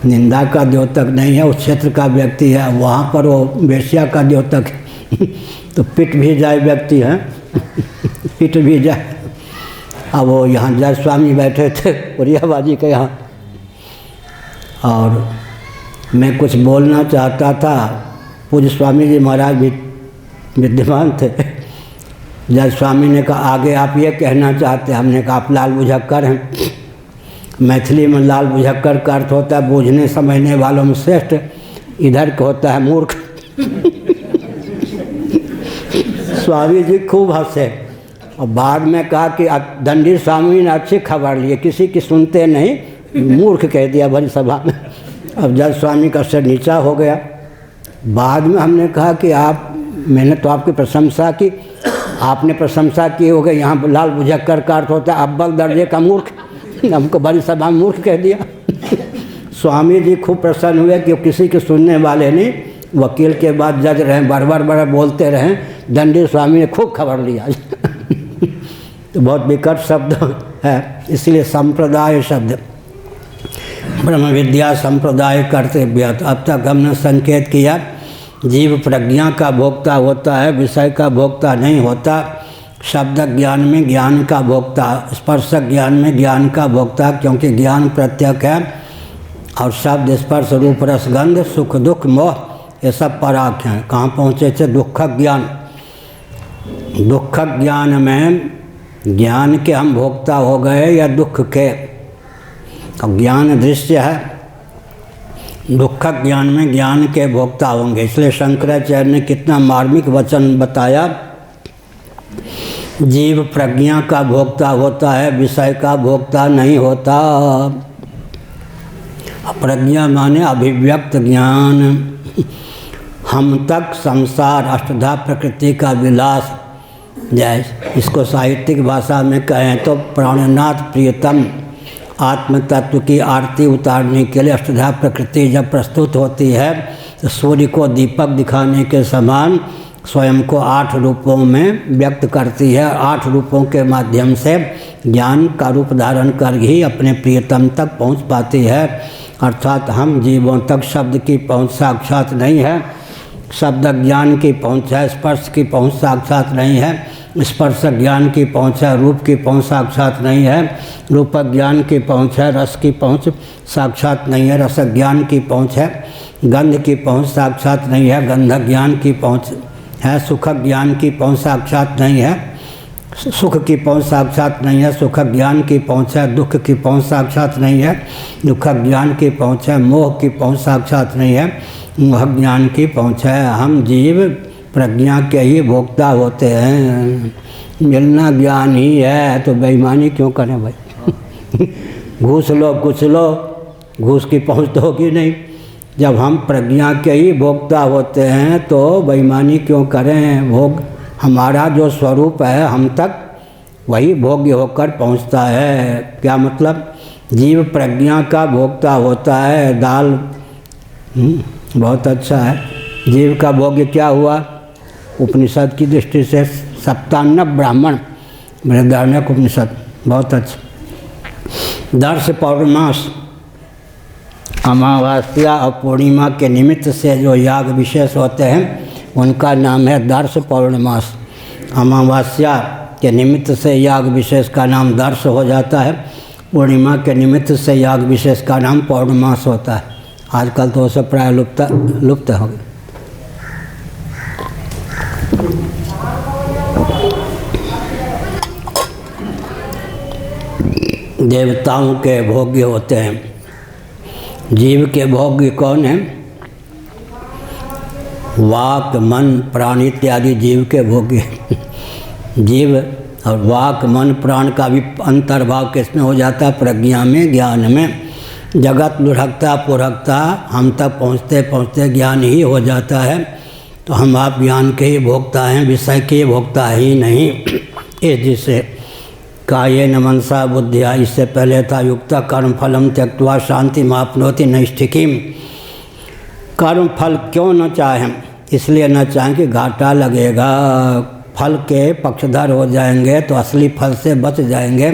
निंदा का द्योतक नहीं है, उस क्षेत्र का व्यक्ति है, वहाँ पर वो वेश्या का द्योतक है। तो पिट भी जाए व्यक्ति है, पिट भी जाए। अब वो यहाँ जय स्वामी बैठे थे उड़ियाबाजी के यहाँ, और मैं कुछ बोलना चाहता था। पूज्य स्वामी जी महाराज भी विद्यमान थे। जय स्वामी ने कहा, आगे आप ये कहना चाहते हैं? हमने कहा आप लाल बुझक्कर हैं। मैथिली में लाल बुझक्कर का अर्थ होता है बूझने समझने वालों में श्रेष्ठ, इधर का होता है मूर्ख। स्वामी जी खूब हंसे और बाद में कहा कि दंडी स्वामी ने अच्छी खबर ली, किसी की सुनते नहीं, मूर्ख कह दिया भरी सभा में। अब जज स्वामी का सिर नीचा हो गया। बाद में हमने कहा कि आप, मैंने तो आपकी प्रशंसा की, आपने प्रशंसा की हो गई, यहाँ लाल बुझक्कर का अर्थ होता है अव्वल दर्जे का मूर्ख, हमको बड़ी सभा में मूर्ख कह दिया। स्वामी जी खूब प्रसन्न हुए कि किसी के सुनने वाले नहीं, वकील के बाद जज रहे, बड़बड़ बोलते रहे, दंडी स्वामी ने खूब खबर लिया। तो बहुत विकट शब्द है, इसलिए संप्रदाय शब्द, ब्रह्म विद्या संप्रदाय कर्तव्य। अब तक हमने संकेत किया जीव प्रज्ञा का भोक्ता होता है, विषय का भोक्ता नहीं होता। शब्द ज्ञान में ज्ञान का भोक्ता, स्पर्श ज्ञान में ज्ञान का भोक्ता, क्योंकि ज्ञान प्रत्यक है और शब्द स्पर्श रूप रसगंध सुख दुख मोह ये सब पराक हैं। कहाँ पहुँचे थे? दुख ज्ञान। दुख ज्ञान में ज्ञान के हम भोक्ता हो गए या दुख के। अब ज्ञान दृश्य है, दुखक ज्ञान में ज्ञान के भोक्ता होंगे। इसलिए शंकराचार्य ने कितना मार्मिक वचन बताया, जीव प्रज्ञा का भोक्ता होता है, विषय का भोक्ता नहीं होता। प्रज्ञा माने अभिव्यक्त ज्ञान। हम तक संसार अष्टधा प्रकृति का विलास, जैसे इसको साहित्यिक भाषा में कहें तो प्राणनाथ प्रियतम आत्म तत्व की आरती उतारने के लिए अष्टधा प्रकृति जब प्रस्तुत होती है तो सूर्य को दीपक दिखाने के समान स्वयं को 8 रूपों में व्यक्त करती है। 8 रूपों के माध्यम से ज्ञान का रूप धारण कर ही अपने प्रियतम तक पहुंच पाती है। अर्थात हम जीवों तक शब्द की पहुंच साक्षात नहीं है, शब्द ज्ञान की पहुंच है, स्पर्श की पहुंच साक्षात नहीं है, स्पर्श ज्ञान की पहुंच है, रूप की पहुंच साक्षात नहीं है, रूपक ज्ञान की पहुंच है, रस की पहुंच साक्षात नहीं है, रस ज्ञान की पहुंच है, गंध की पहुंच साक्षात नहीं है, गंध ज्ञान की पहुंच है, सुख ज्ञान की पहुंच साक्षात नहीं है, सुख की पहुंच साक्षात नहीं है, सुख ज्ञान की पहुंच है, दुख की पहुंच साक्षात नहीं है, दुख ज्ञान की पहुंच है, मोह की पहुंच साक्षात नहीं है, मोह ज्ञान की पहुंच है। हम जीव प्रज्ञा के ही भोक्ता होते हैं। मिलना ज्ञान ही है तो बेईमानी क्यों करें भाई? घूस लो कुछ लो, घूस की पहुंच तो होगी नहीं। जब हम प्रज्ञा के ही भोक्ता होते हैं तो बेईमानी क्यों करें? भोग हमारा जो स्वरूप है हम तक वही भोग्य होकर पहुंचता है। क्या मतलब? जीव प्रज्ञा का भोक्ता होता है। दाल बहुत अच्छा है। जीव का भोग्य क्या हुआ? उपनिषद की दृष्टि से 57 ब्राह्मण, बृहदारण्यक उपनिषद, बहुत अच्छा। दर्श पौर्णमास, अमावस्या और पूर्णिमा के निमित्त से जो याग विशेष होते हैं उनका नाम है दर्श पौर्णमास। अमावस्या के निमित्त से याग विशेष का नाम दर्श हो जाता है, पूर्णिमा के निमित्त से याग विशेष का नाम पौर्णमास होता है। आजकल तो सब प्राय लुप्त हो गए। देवताओं के भोग्य होते हैं, जीव के भोग्य कौन है? वाक, मन, प्राण इत्यादि जीव के भोग्य। जीव और वाक, मन, प्राण का भी अंतर्भाव किसमें हो जाता है? प्रज्ञा में, ज्ञान में। जगत लुढ़कता पुढ़कता हम तक पहुँचते पहुँचते ज्ञान ही हो जाता है। तो हम आप ज्ञान के ही भोक्ता हैं, विषय के भोक्ता ही नहीं। इस जिसे कायेन मनसा बुद्धिया, इससे पहले था युक्ता कर्म फलम त्यक्त्वा शांति मापनोति नैष्ठिकीम। कर्म फल क्यों न चाहें? इसलिए न चाहें कि घाटा लगेगा, फल के पक्षधर हो जाएंगे तो असली फल से बच जाएंगे,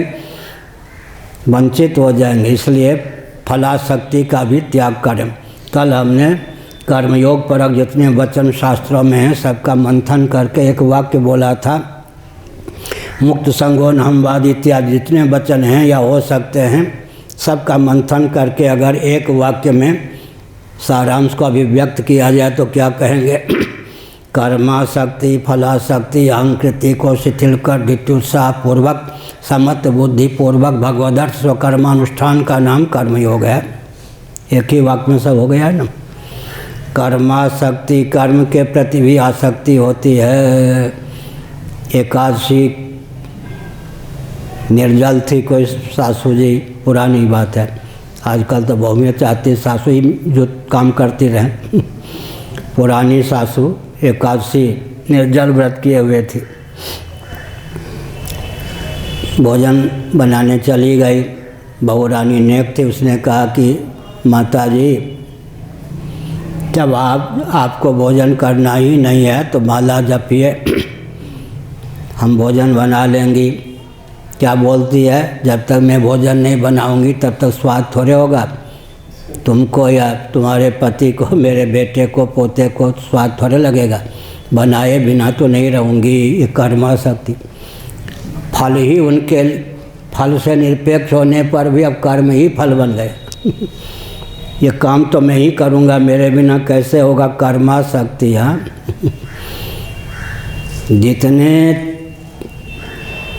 वंचित हो जाएंगे। इसलिए फलाशक्ति का भी त्याग करें। कल हमने कर्मयोग परक जितने वचन शास्त्रों में हैं सबका मंथन करके एक वाक्य बोला था, मुक्त संगोन हमवाद इत्यादि जितने वचन हैं या हो सकते हैं सबका मंथन करके अगर एक वाक्य में सारांश को अभिव्यक्त किया जाए तो क्या कहेंगे? कर्माशक्ति फलाशक्ति अहंकृति को शिथिल कर धित्युत्साह पूर्वक समत्व बुद्धि पूर्वक भगवदर्थ स्वकर्मानुष्ठान का नाम कर्मयोग है। एक ही वाक्य में सब हो गया है ना। कर्माशक्ति, कर्म के प्रति भी आसक्ति होती है। एकादशी निर्जल थी कोई सासू जी, पुरानी बात है, आजकल तो बहुएं चाहती सासू ही जो काम करती रहें। पुरानी सासू एकादशी निर्जल व्रत किए हुए थी, भोजन बनाने चली गई। बहू रानी नेक थी, उसने कहा कि माता जी जब आपको भोजन करना ही नहीं है तो माला जपिए, हम भोजन बना लेंगी। क्या बोलती है? जब तक मैं भोजन नहीं बनाऊंगी तब तक स्वाद थोड़े होगा। तुमको या तुम्हारे पति को, मेरे बेटे को, पोते को स्वाद थोड़े लगेगा, बनाए बिना तो नहीं रहूँगी। ये कर्माशक्ति, फल ही उनके, फल से निरपेक्ष होने पर भी अब कर्म ही फल बन गए। ये काम तो मैं ही करूँगा, मेरे बिना कैसे होगा? कर्माशक्ति। हाँ, जितने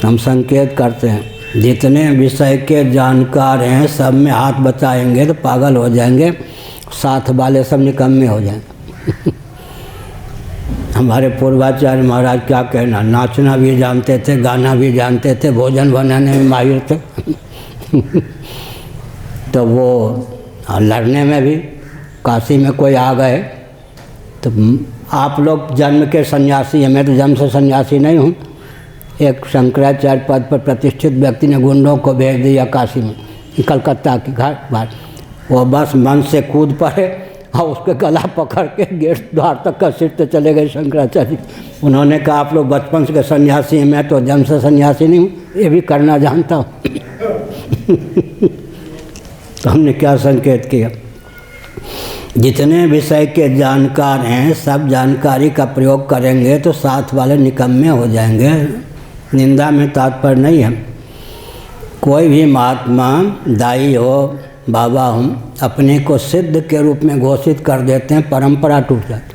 हम संकेत करते हैं। जितने विषय के जानकार हैं सब में हाथ बचाएंगे तो पागल हो जाएंगे, साथ वाले सब निकम्मे हो जाएंगे। हमारे पूर्वाचार्य महाराज क्या कहना, नाचना भी जानते थे, गाना भी जानते थे, भोजन बनाने में माहिर थे। तो वो लड़ने में भी, काशी में कोई आ गए तो आप लोग जन्म के सन्यासी हैं, मैं तो जन्म से सन्यासी नहीं हूँ। एक शंकराचार्य पद पर प्रतिष्ठित व्यक्ति ने गुंडों को भेज दिया काशी में, कलकत्ता की घाट बार, वो बस मन से कूद पड़े और उसके गला पकड़ के गेट द्वार तक का सीटते चले गए शंकराचार्य। उन्होंने कहा आप लोग बचपन से सन्यासी हैं, मैं तो जन्म से सन्यासी नहीं हूँ, ये भी करना जानता हूँ। तो हमने क्या संकेत किया, जितने विषय के जानकार हैं सब जानकारी का प्रयोग करेंगे तो साथ वाले निकम्मे हो जाएंगे। निंदा में तात्पर्य नहीं है। कोई भी महात्मा, दाई हो, बाबा हो, अपने को सिद्ध के रूप में घोषित कर देते हैं, परंपरा टूट जाती।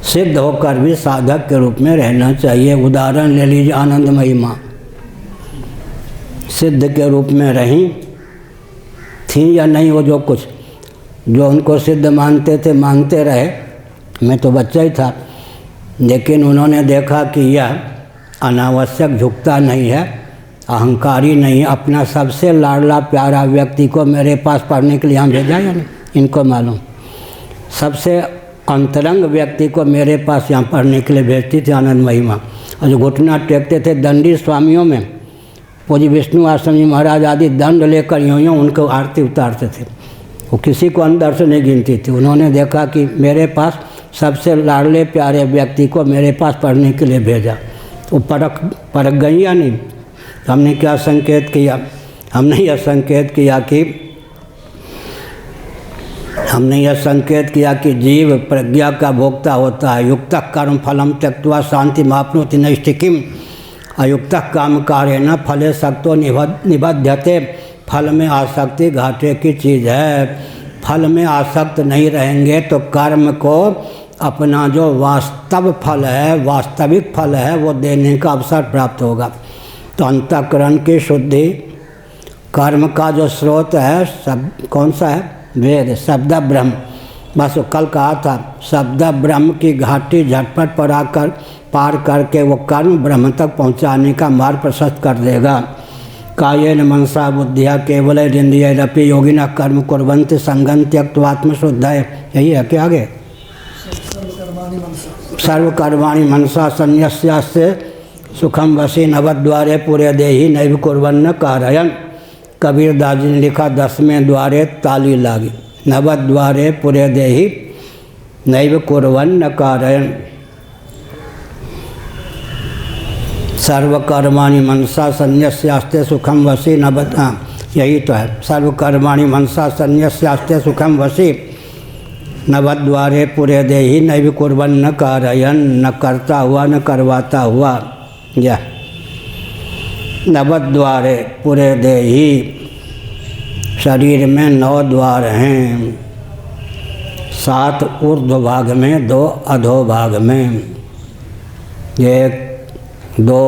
सिद्ध होकर भी साधक के रूप में रहना चाहिए। उदाहरण ले लीजिए आनंदमयी माँ, सिद्ध के रूप में रहीं थी या नहीं, वो जो कुछ जो उनको सिद्ध मानते थे मानते रहे। मैं तो बच्चा ही था, लेकिन उन्होंने देखा कि यह अनावश्यक झुकता नहीं है, अहंकारी नहीं है, अपना सबसे लाडला प्यारा व्यक्ति को मेरे पास पढ़ने के लिए यहाँ भेजा या नहीं, इनको मालूम। सबसे अंतरंग व्यक्ति को मेरे पास यहाँ पढ़ने के लिए भेजती थी आनंदमयी माँ। और जो घुटना टेकते थे दंडी स्वामियों में, पूज्य विष्णु आश्रम जी महाराज आदि दंड लेकर यूँ उनको आरती उतारते थे, वो किसी को अंदर से नहीं गिनती थी। उन्होंने देखा कि मेरे पास सबसे लाडले प्यारे व्यक्ति को मेरे पास पढ़ने के लिए भेजा, वो परख गई या नहीं। हमने क्या संकेत किया, हमने यह संकेत किया कि जीव प्रज्ञा का भोक्ता होता है। युक्त कर्म फलम त्यक्त्वा शांति माप्नोति नैष्ठिकीम, अयुक्त काम कार्येण फले सक्तो निबध्यते। फल में आसक्ति घाटे की चीज़ है। फल में आसक्त नहीं रहेंगे तो कर्म को अपना जो वास्तविक फल है वो देने का अवसर प्राप्त होगा। तो अंतःकरण की शुद्धि, कर्म का जो स्रोत है सब कौन सा है, वेद, शब्द ब्रह्म। बस कल कहा था, शब्द ब्रह्म की घाटी झटपट पार करके वो कर्म ब्रह्म तक पहुंचाने का मार्ग प्रशस्त कर देगा। कायेन मनसा बुद्धिया केवल इंद्रियरपि योगिनः कर्म कुर्वन्ति संगं त्यक्त्वा आत्मशुद्धये। यही है क्या आगे, सर्वकर्माणि मनसा संन्यस्यास्ते सुखम वशी नवद्वारे पूरे देहि नैव कुर्वन्न कारयन्। कबीरदास जी ने लिखा 10वें द्वारे ताली लागी, नवद्वारे पूरे देहि नैव कुर्वन्न कारयन्। सर्वकर्माणि मनसा संन्यस्यास्ते सुखम वशी यही तो है, सर्वकर्माणि मनसा संन्यस्यास्ते सुखम वशी नवद्वारे पूरे देहि नैव कुर्वन्न कारयन्। न करता हुआ न करवाता हुआ, यह नवद्वारे पूरे देहि, शरीर में 9 द्वार हैं, 7 ऊर्ध्व भाग में, 2 अधो भाग में। 1 2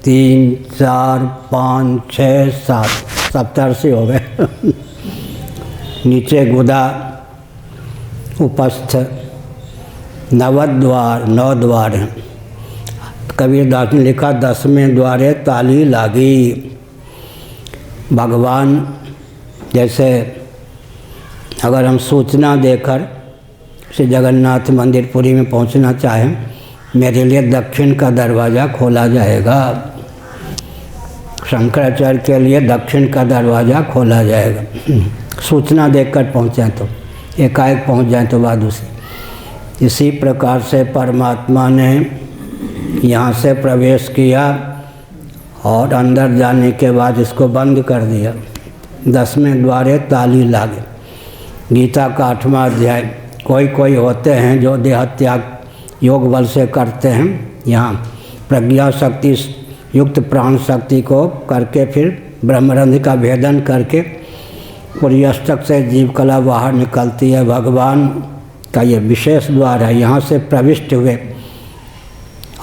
3 4 5 6 7 सप्तर्षि हो गए। नीचे गुदा, उपस्थ, नवद्वार, 9 द्वार हैं। कबीरदास ने लिखा 10वें द्वारे ताली लागी। भगवान जैसे अगर हम सूचना देकर श्री जगन्नाथ मंदिर पुरी में पहुंचना चाहें, मेरे लिए दक्षिण का दरवाज़ा खोला जाएगा। शंकराचार्य के लिए दक्षिण का दरवाज़ा खोला जाएगा। सूचना देकर पहुँचें तो, एकाएक पहुँच जाए तो बात दूसरी। इसी प्रकार से परमात्मा ने यहाँ से प्रवेश किया और अंदर जाने के बाद इसको बंद कर दिया। 10वें द्वारे ताली लागे। गीता का 8वां अध्याय। कोई होते हैं जो देहत्याग योग बल से करते हैं, यहाँ प्रज्ञा शक्ति युक्त प्राण शक्ति को करके फिर ब्रह्मरंध्र का भेदन करके पूरी अष्टक से जीव कला बाहर निकलती है। भगवान का ये विशेष द्वार है, यहाँ से प्रविष्ट हुए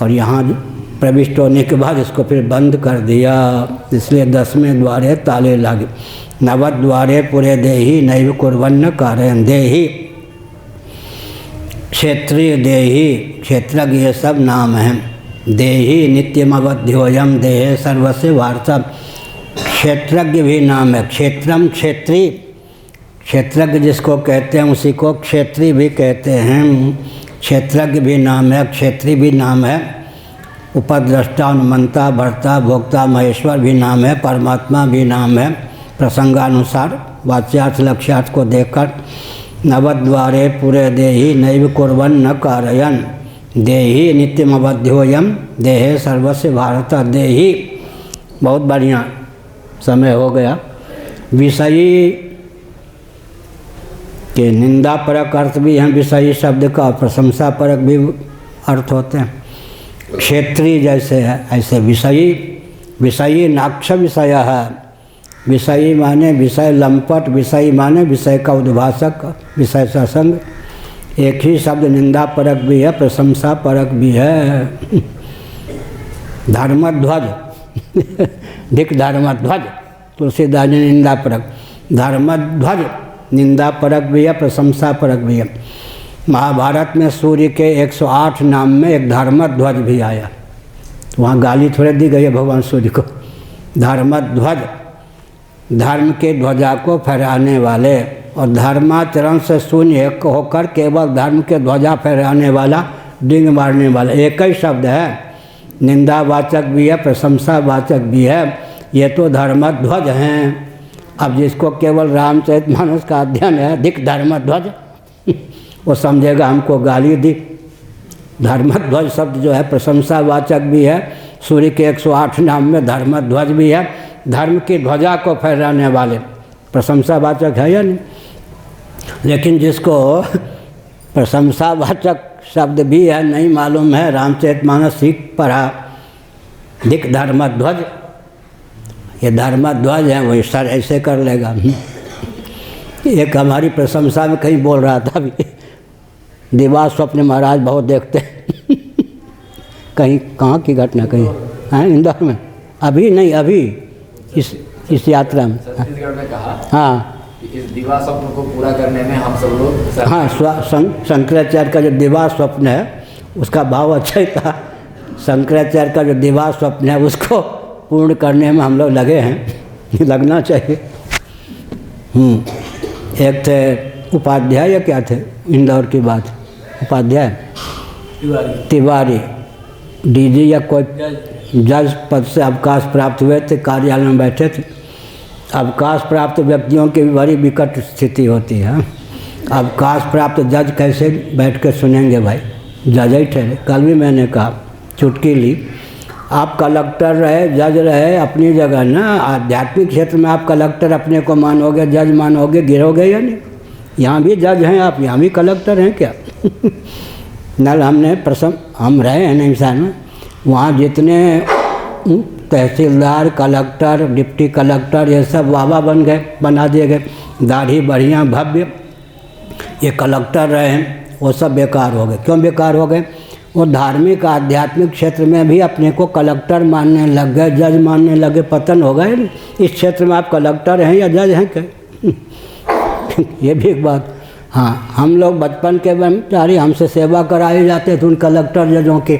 और यहाँ प्रविष्ट होने के बाद इसको फिर बंद कर दिया। इसलिए 10वें द्वारे ताले लगे। नवद्वारे पुरे देही नैव कुर्वन्न कारयन्। देही क्षेत्रीय, देही क्षेत्रज्ञ, ये सब नाम हैं। देही नित्यमवध्योयम देहे सर्वस्य वार्ता। क्षेत्रज्ञ भी नाम है। क्षेत्रम क्षेत्री, क्षेत्रज्ञ जिसको कहते हैं उसी को क्षेत्री भी कहते हैं। क्षेत्रज्ञ भी नाम है, क्षेत्री भी नाम है। उपद्रष्टा, अनुमंता, भर्ता, भोक्ता, महेश्वर भी नाम है। परमात्मा भी नाम है। प्रसंगानुसार वाच्यार्थ लक्ष्यार्थ को देखकर नवद्वारे पुरे देही नैव कुर्वन् न कारयन्। देही नित्यमवध्योयम देहे सर्वस्य भारत। देही बहुत बढ़िया, समय हो गया। विषयी के निंदा परक अर्थ भी हैं विषयी शब्द का, प्रशंसा परक भी अर्थ होते हैं। क्षेत्रीय जैसे है ऐसे विषयी। विषयी नाक्ष विषय है। विषयी माने विषय लंपट, विषयी माने विषय का उद्भाषक, विषय सत्संग। एक ही शब्द निंदा परक भी है, प्रशंसा परक भी है। धर्मध्वज धिक धर्मध्वज, तुलसीदास जी निंदा परक। धर्मध्वज निंदा परक भी है, प्रशंसा परक भी है। महाभारत में सूर्य के 108 नाम में एक धर्मध्वज भी आया। वहाँ गाली थोड़े दी गई है भगवान सूर्य को। धर्मध्वज, धर्म के ध्वजा को फहराने वाले, और धर्माचरण से शून्य होकर केवल धर्म के ध्वजा फहराने वाला, डिंग मारने वाला। एक ही शब्द है, निंदावाचक भी है, प्रशंसावाचक भी है। ये तो धर्मध्वज हैं। अब जिसको केवल रामचरितमानस का अध्ययन है, धिक धर्मध्वज, वो समझेगा हमको गाली दी। धर्मध्वज शब्द जो है प्रशंसावाचक भी है। सूर्य के 108 नाम में धर्मध्वज भी है। धर्म की ध्वजा को फहराने वाले, प्रशंसावाचक है या नहीं? लेकिन जिसको प्रशंसावाचक शब्द भी है नहीं मालूम है, रामचरितमानस सीख पढ़ा, धिक धर्मध्वज, ये धर्मध्वज है, वही सर ऐसे कर लेगा। एक हमारी प्रशंसा में कहीं बोल रहा था अभी, दिवा स्वप्न महाराज बहुत देखते हैं। कहीं कहाँ की घटना, कहीं हैं इंदौर में? अभी नहीं, अभी इस यात्रा में छत्तीसगढ़ में कहा। हाँ, इस दिवा स्वप्न को पूरा करने में हम सब लोग। हाँ, शंकराचार्य का जो दिवा स्वप्न है उसका भाव अच्छा ही था। शंकराचार्य का जो दिवा स्वप्न है उसको पूर्ण करने में हम लोग लगे हैं, लगना चाहिए। एक थे उपाध्याय या क्या थे, इंदौर की बात, उपाध्याय तिवारी, डीजी या कोई जज पद से अवकाश प्राप्त हुए थे, कार्यालय में बैठे थे। अवकाश प्राप्त व्यक्तियों की भी बड़ी विकट स्थिति होती है। अवकाश प्राप्त जज कैसे बैठ कर सुनेंगे भाई, जज ही ठहरे। कल भी मैंने कहा, चुटकी ली, आप कलेक्टर रहे, जज रहे अपनी जगह ना। आध्यात्मिक क्षेत्र में आप कलेक्टर अपने को मानोगे, जज मानोगे, गिरोगे या नहीं? यहाँ भी जज हैं आप, यहाँ भी कलेक्टर हैं क्या? नल हमने हम रहे हैं इंसान में, वहाँ जितने तहसीलदार, कलेक्टर, डिप्टी कलेक्टर, ये सब वावा बन गए, बना दिए गए, दाढ़ी बढ़िया भव्य, ये कलेक्टर रहे हैं, वो सब बेकार हो गए। क्यों बेकार हो गए? वो धार्मिक आध्यात्मिक क्षेत्र में भी अपने को कलेक्टर मानने लग गए, जज मानने लगे, पतन हो गए। इस क्षेत्र में आप कलेक्टर हैं या जज हैं क्या? ये भी एक बात। हाँ, हम लोग बचपन के बेचारी हमसे सेवा कराए जाते थे उन कलेक्टर जजों के।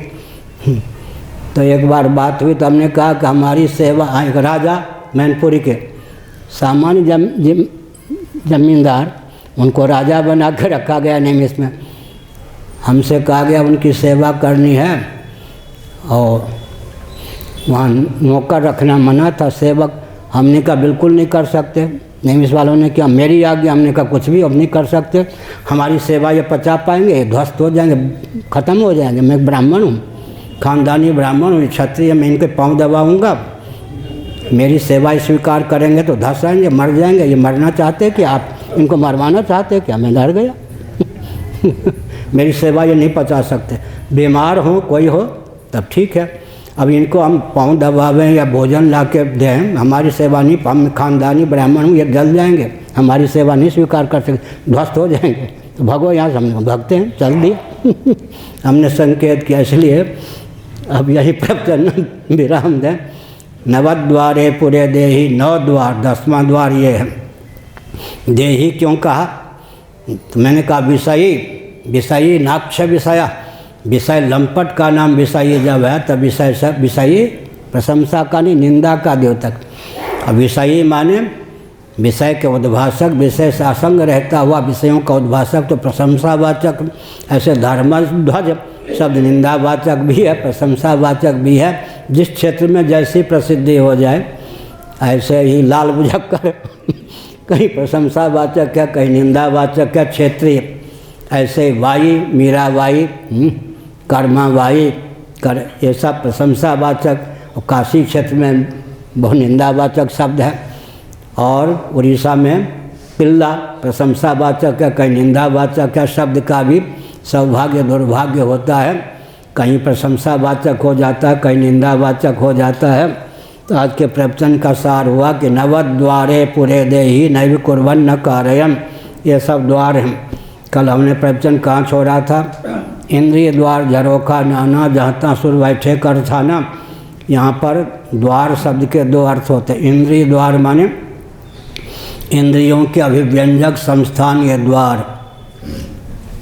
तो एक बार बात हुई तो हमने कहा कि हमारी सेवा, एक राजा मैनपुरी के सामान्य जमींदार, उनको राजा बना के रखा गया निमिष में। हमसे कहा गया उनकी सेवा करनी है, और वहाँ नौकर रखना मना था, सेवक। हमने कहा बिल्कुल नहीं कर सकते। निमिष वालों ने क्या, मेरी आज्ञा। हमने कहा कुछ भी अब नहीं कर सकते, हमारी सेवा ये पचा पाएंगे, ध्वस्त हो जाएंगे, ख़त्म हो जाएंगे। मैं ब्राह्मण हूँ, खानदानी ब्राह्मण हूँ, क्षत्रिय, मैं इनके पाँव दबाऊँगा, मेरी सेवा स्वीकार करेंगे तो धस आएंगे, मर जाएंगे। ये मरना चाहते कि आप इनको मरवाना चाहते क्या? मैं डर गया। मेरी सेवा ये नहीं पचा सकते। बीमार हो कोई हो तब ठीक है, अब इनको हम पाँव दबावें या भोजन ला के दें, हमारी सेवा नहीं। हम खानदानी ब्राह्मण हूँ, ये जल जाएंगे, हमारी सेवा नहीं स्वीकार कर सकते, ध्वस्त हो जाएंगे। तो भगो यहाँ से हम भगते हैं, चल दिए। हमने संकेत किया। इसलिए अब यही प्रवचन विराम दें। नवद्वारे पुरे देही, 9 द्वार, 10वां द्वार ये है। देही क्यों कहा? तो मैंने कहा विषयी, विषयी नाक्ष विषया, विषय लंपट का नाम विषयी जब है तब विषय सब विषयी प्रशंसा का नहीं, निंदा का द्योतक। अब विषयी माने विषय के उद्भाषक, विषय से असंग रहता हुआ विषयों का उद्भाषक तो प्रशंसावाचक। ऐसे धर्मध्वज शब्द निंदावाचक भी है, प्रशंसावाचक भी है। जिस क्षेत्र में जैसी प्रसिद्धि हो जाए, ऐसे ही लाल बुझक्कर कहीं प्रशंसावाचक है, कहीं निंदावाचक है, क्षेत्रीय। ऐसे वाई, मीराबाई, कर्माबाई, ये सब प्रशंसावाचक। और काशी क्षेत्र में बहुत निंदावाचक शब्द है। और उड़ीसा में पिल्ला प्रशंसावाचक है, कहीं निंदावाचक है। शब्द का भी सौभाग्य दुर्भाग्य होता है, कहीं प्रशंसावाचक हो जाता है, कहीं निंदावाचक हो जाता है। तो आज के प्रवचन का सार हुआ कि नवद्वारे पुरे देही नैव कुर्वन्न कारयम्, ये सब द्वार हैं। कल हमने प्रवचन कहाँ छोड़ा था? इंद्रिय द्वार झरोखा नाना, जहाँ तहाँ सुर बैठे कर था ना। यहाँ पर द्वार शब्द के 2 अर्थ होते हैं। इंद्रिय द्वार माने इंद्रियों के अभिव्यंजक संस्थान, ये द्वार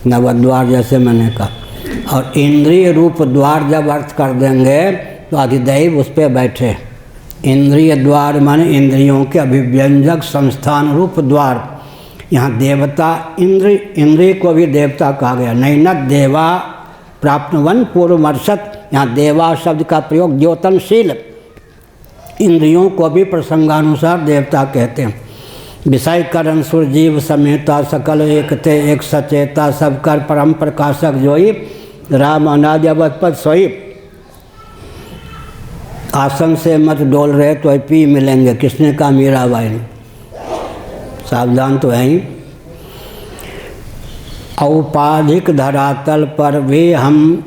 नवद्वार जैसे मैंने कहा। और इंद्रिय रूप द्वार जब अर्थ कर देंगे तो अधिदैव उस पर बैठे। इंद्रिय द्वार माने इंद्रियों के अभिव्यंजक संस्थान रूप द्वार। यहाँ देवता इंद्रिय को भी देवता कहा गया। नैनद देवा प्राप्तवन पूर्वमर्शत, यहाँ देवा शब्द का प्रयोग द्योतनशील, इंद्रियों को भी प्रसंगानुसार देवता कहते हैं। विषय करण सुरजीव समेता सकल एकते एक सचेता, सब कर परम प्रकाशक जोई, राम अनादि अवधपद सोई। आसन से मत डोल रहे तो पी मिलेंगे, किसने कहा? मीराबाई ने। सावधान तो है ही। औपाधिक धरातल पर भी हम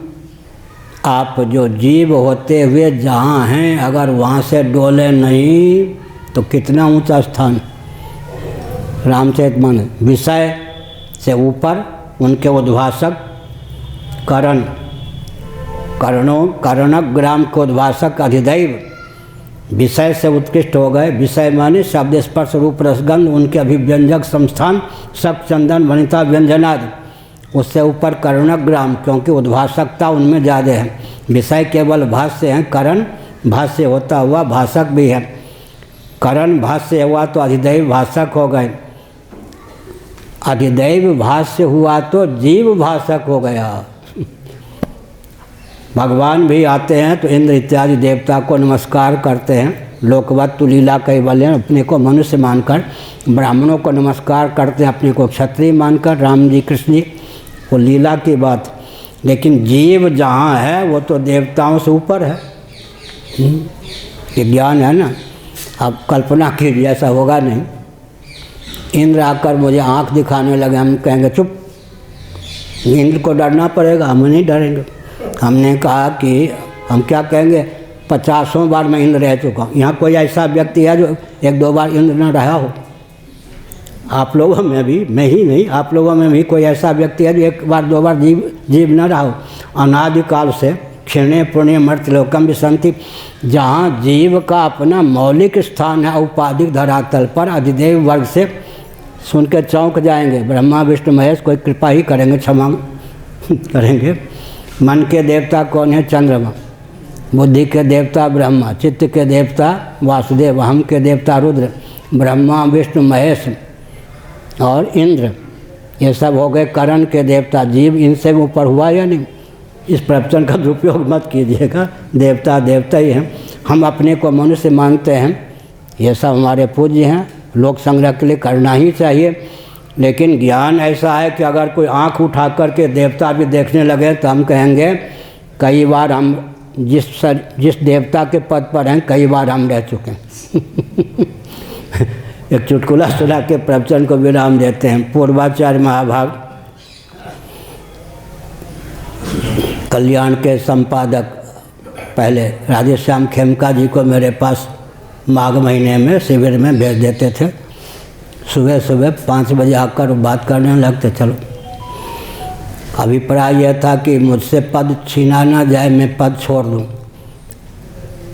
आप जो जीव होते हुए जहाँ हैं, अगर वहाँ से डोले नहीं तो कितना ऊंचा स्थान। रामचरितमानस विषय से ऊपर उनके उद्भाषक करण, करणग्राम के उद्भाषक अधिदैव विषय से उत्कृष्ट हो गए। विषय माने शब्द स्पर्श रूप रसगंध, उनके अभिव्यंजक संस्थान शक चंदन वनिता व्यंजनादि। उससे ऊपर करणग्राम, क्योंकि उद्भाषकता उनमें ज़्यादा है। विषय केवल भाष्य हैं, करण भाष्य होता हुआ भाषक भी है। करण भाष्य हुआ तो अधिदैव भाषक हो गए, अधिदैव भाष्य हुआ तो जीव भाषक हो गया। भगवान भी आते हैं तो इंद्र इत्यादि देवता को नमस्कार करते हैं। लोकवत लीला कैवल्य, अपने को मनुष्य मानकर। ब्राह्मणों को नमस्कार करते हैं, अपने को क्षत्रिय मानकर। राम जी कृष्ण जी, वो लीला की बात। लेकिन जीव जहाँ है वो तो देवताओं से ऊपर है। ये ज्ञान है ना। अब कल्पना कीजिए, ऐसा होगा नहीं। इंद्र आकर मुझे आँख दिखाने लगे, हम कहेंगे चुप, इंद्र को डरना पड़ेगा, हम नहीं डरेंगे। हमने कहा कि हम क्या कहेंगे, 50 बार मैं इंद्र रह चुका हूँ। यहाँ कोई ऐसा व्यक्ति है जो 1-2 बार इंद्र न रहा हो? आप लोगों में भी, मैं ही नहीं, आप लोगों में भी कोई ऐसा व्यक्ति है जो 1-2 बार जीव न रहा हो? अनादिकाल से क्षीणे पुण्य मर्त्यलोकम विसंति, जहाँ जीव का अपना मौलिक स्थान है औपाधिक धरातल पर, अधिदेव वर्ग से सुन के चौंक जाएंगे। ब्रह्मा विष्णु महेश कोई कृपा ही करेंगे, क्षमा करेंगे। मन के देवता कौन है? चंद्रमा। बुद्धि के देवता ब्रह्मा, चित्त के देवता वासुदेव, हम के देवता रुद्र। ब्रह्मा विष्णु महेश और इंद्र, ये सब हो गए करण के देवता। जीव इनसे ऊपर हुआ या नहीं? इस प्रवचन का दुरुपयोग मत कीजिएगा, देवता देवता ही हैं। हम अपने को मनुष्य मानते हैं, ये सब हमारे पूज्य हैं, लोक संग्रह के लिए करना ही चाहिए। लेकिन ज्ञान ऐसा है कि अगर कोई आंख उठा करके देवता भी देखने लगे तो हम कहेंगे कई बार हम जिस देवता के पद पर हैं कई बार हम रह चुके हैं। एक चुटकुला सुना के प्रवचन को विराम देते हैं। पूर्वाचार्य महाभाग कल्याण के संपादक पहले राधेश्याम खेमका जी को मेरे पास माघ महीने में शिविर में भेज देते थे। सुबह सुबह 5 बजे आकर बात करने लगते, चलो अभिप्राय यह था कि मुझसे पद छीना ना जाए, मैं पद छोड़ दूँ।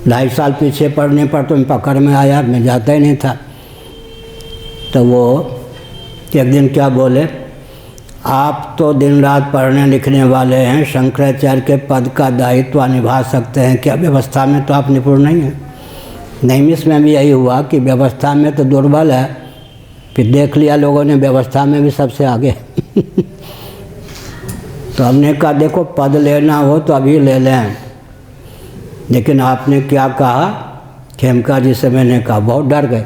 2.5 साल पीछे पढ़ने पर तो मैं पकड़ में आया, मैं जाता ही नहीं था। तो वो एक दिन क्या बोले, आप तो दिन रात पढ़ने लिखने वाले हैं, शंकराचार्य के पद का दायित्व निभा सकते हैं क्या? व्यवस्था में तो आप निपुण नहीं हैं। नैमिष में भी यही हुआ कि व्यवस्था में तो दुर्बल है, फिर देख लिया लोगों ने व्यवस्था में भी सबसे आगे। तो हमने कहा देखो पद लेना हो तो अभी ले लें, लेकिन आपने क्या कहा, खेमका जी से मैंने कहा, बहुत डर गए।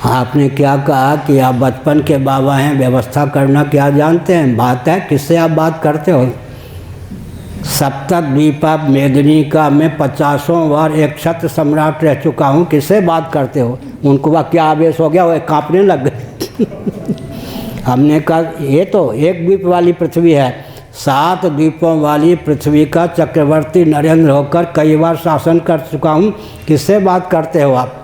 आपने क्या कहा कि आप बचपन के बाबा हैं, व्यवस्था करना क्या जानते हैं? बात है किससे आप बात करते हो? सप्तद्वीपा मेदिनी का मैं 50 बार एक क्षत्र सम्राट रह चुका हूँ, किससे बात करते हो? उनको वह क्या आवेश हो गया, वो कांपने लग गए। हमने कहा ये तो एक द्वीप वाली पृथ्वी है, 7 द्वीपों वाली पृथ्वी का चक्रवर्ती नरेंद्र होकर कई बार शासन कर चुका हूँ, किससे बात करते हो आप?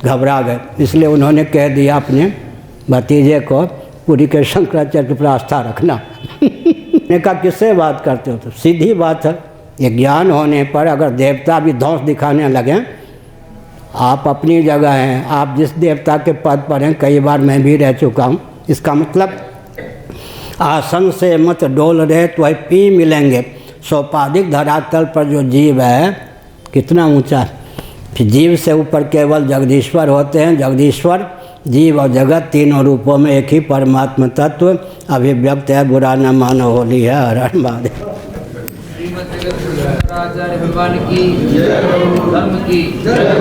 घबरा गए। इसलिए उन्होंने कह दिया अपने भतीजे को, पूरी के शंकराचार्य की आस्था रखना। ने कहा किससे बात करते हो? तो सीधी बात है, ये ज्ञान होने पर अगर देवता भी ध्वंस दिखाने लगें, आप अपनी जगह हैं, आप जिस देवता के पद पर हैं, कई बार मैं भी रह चुका हूँ। इसका मतलब आसन से मत डोल रहे तो वही पी मिलेंगे। सोपाधिक धरातल पर जो जीव है कितना ऊंचा, फिर जीव से ऊपर केवल जगदीश्वर होते हैं। जगदीश्वर, जीव और जगत तीनों रूपों में एक ही परमात्मा तत्व अभिव्यक्त है। बुरा न मानो, होली है। हर हर महादेव। श्रीमद् शंकराचार्य भगवान की जय, धर्म की जय।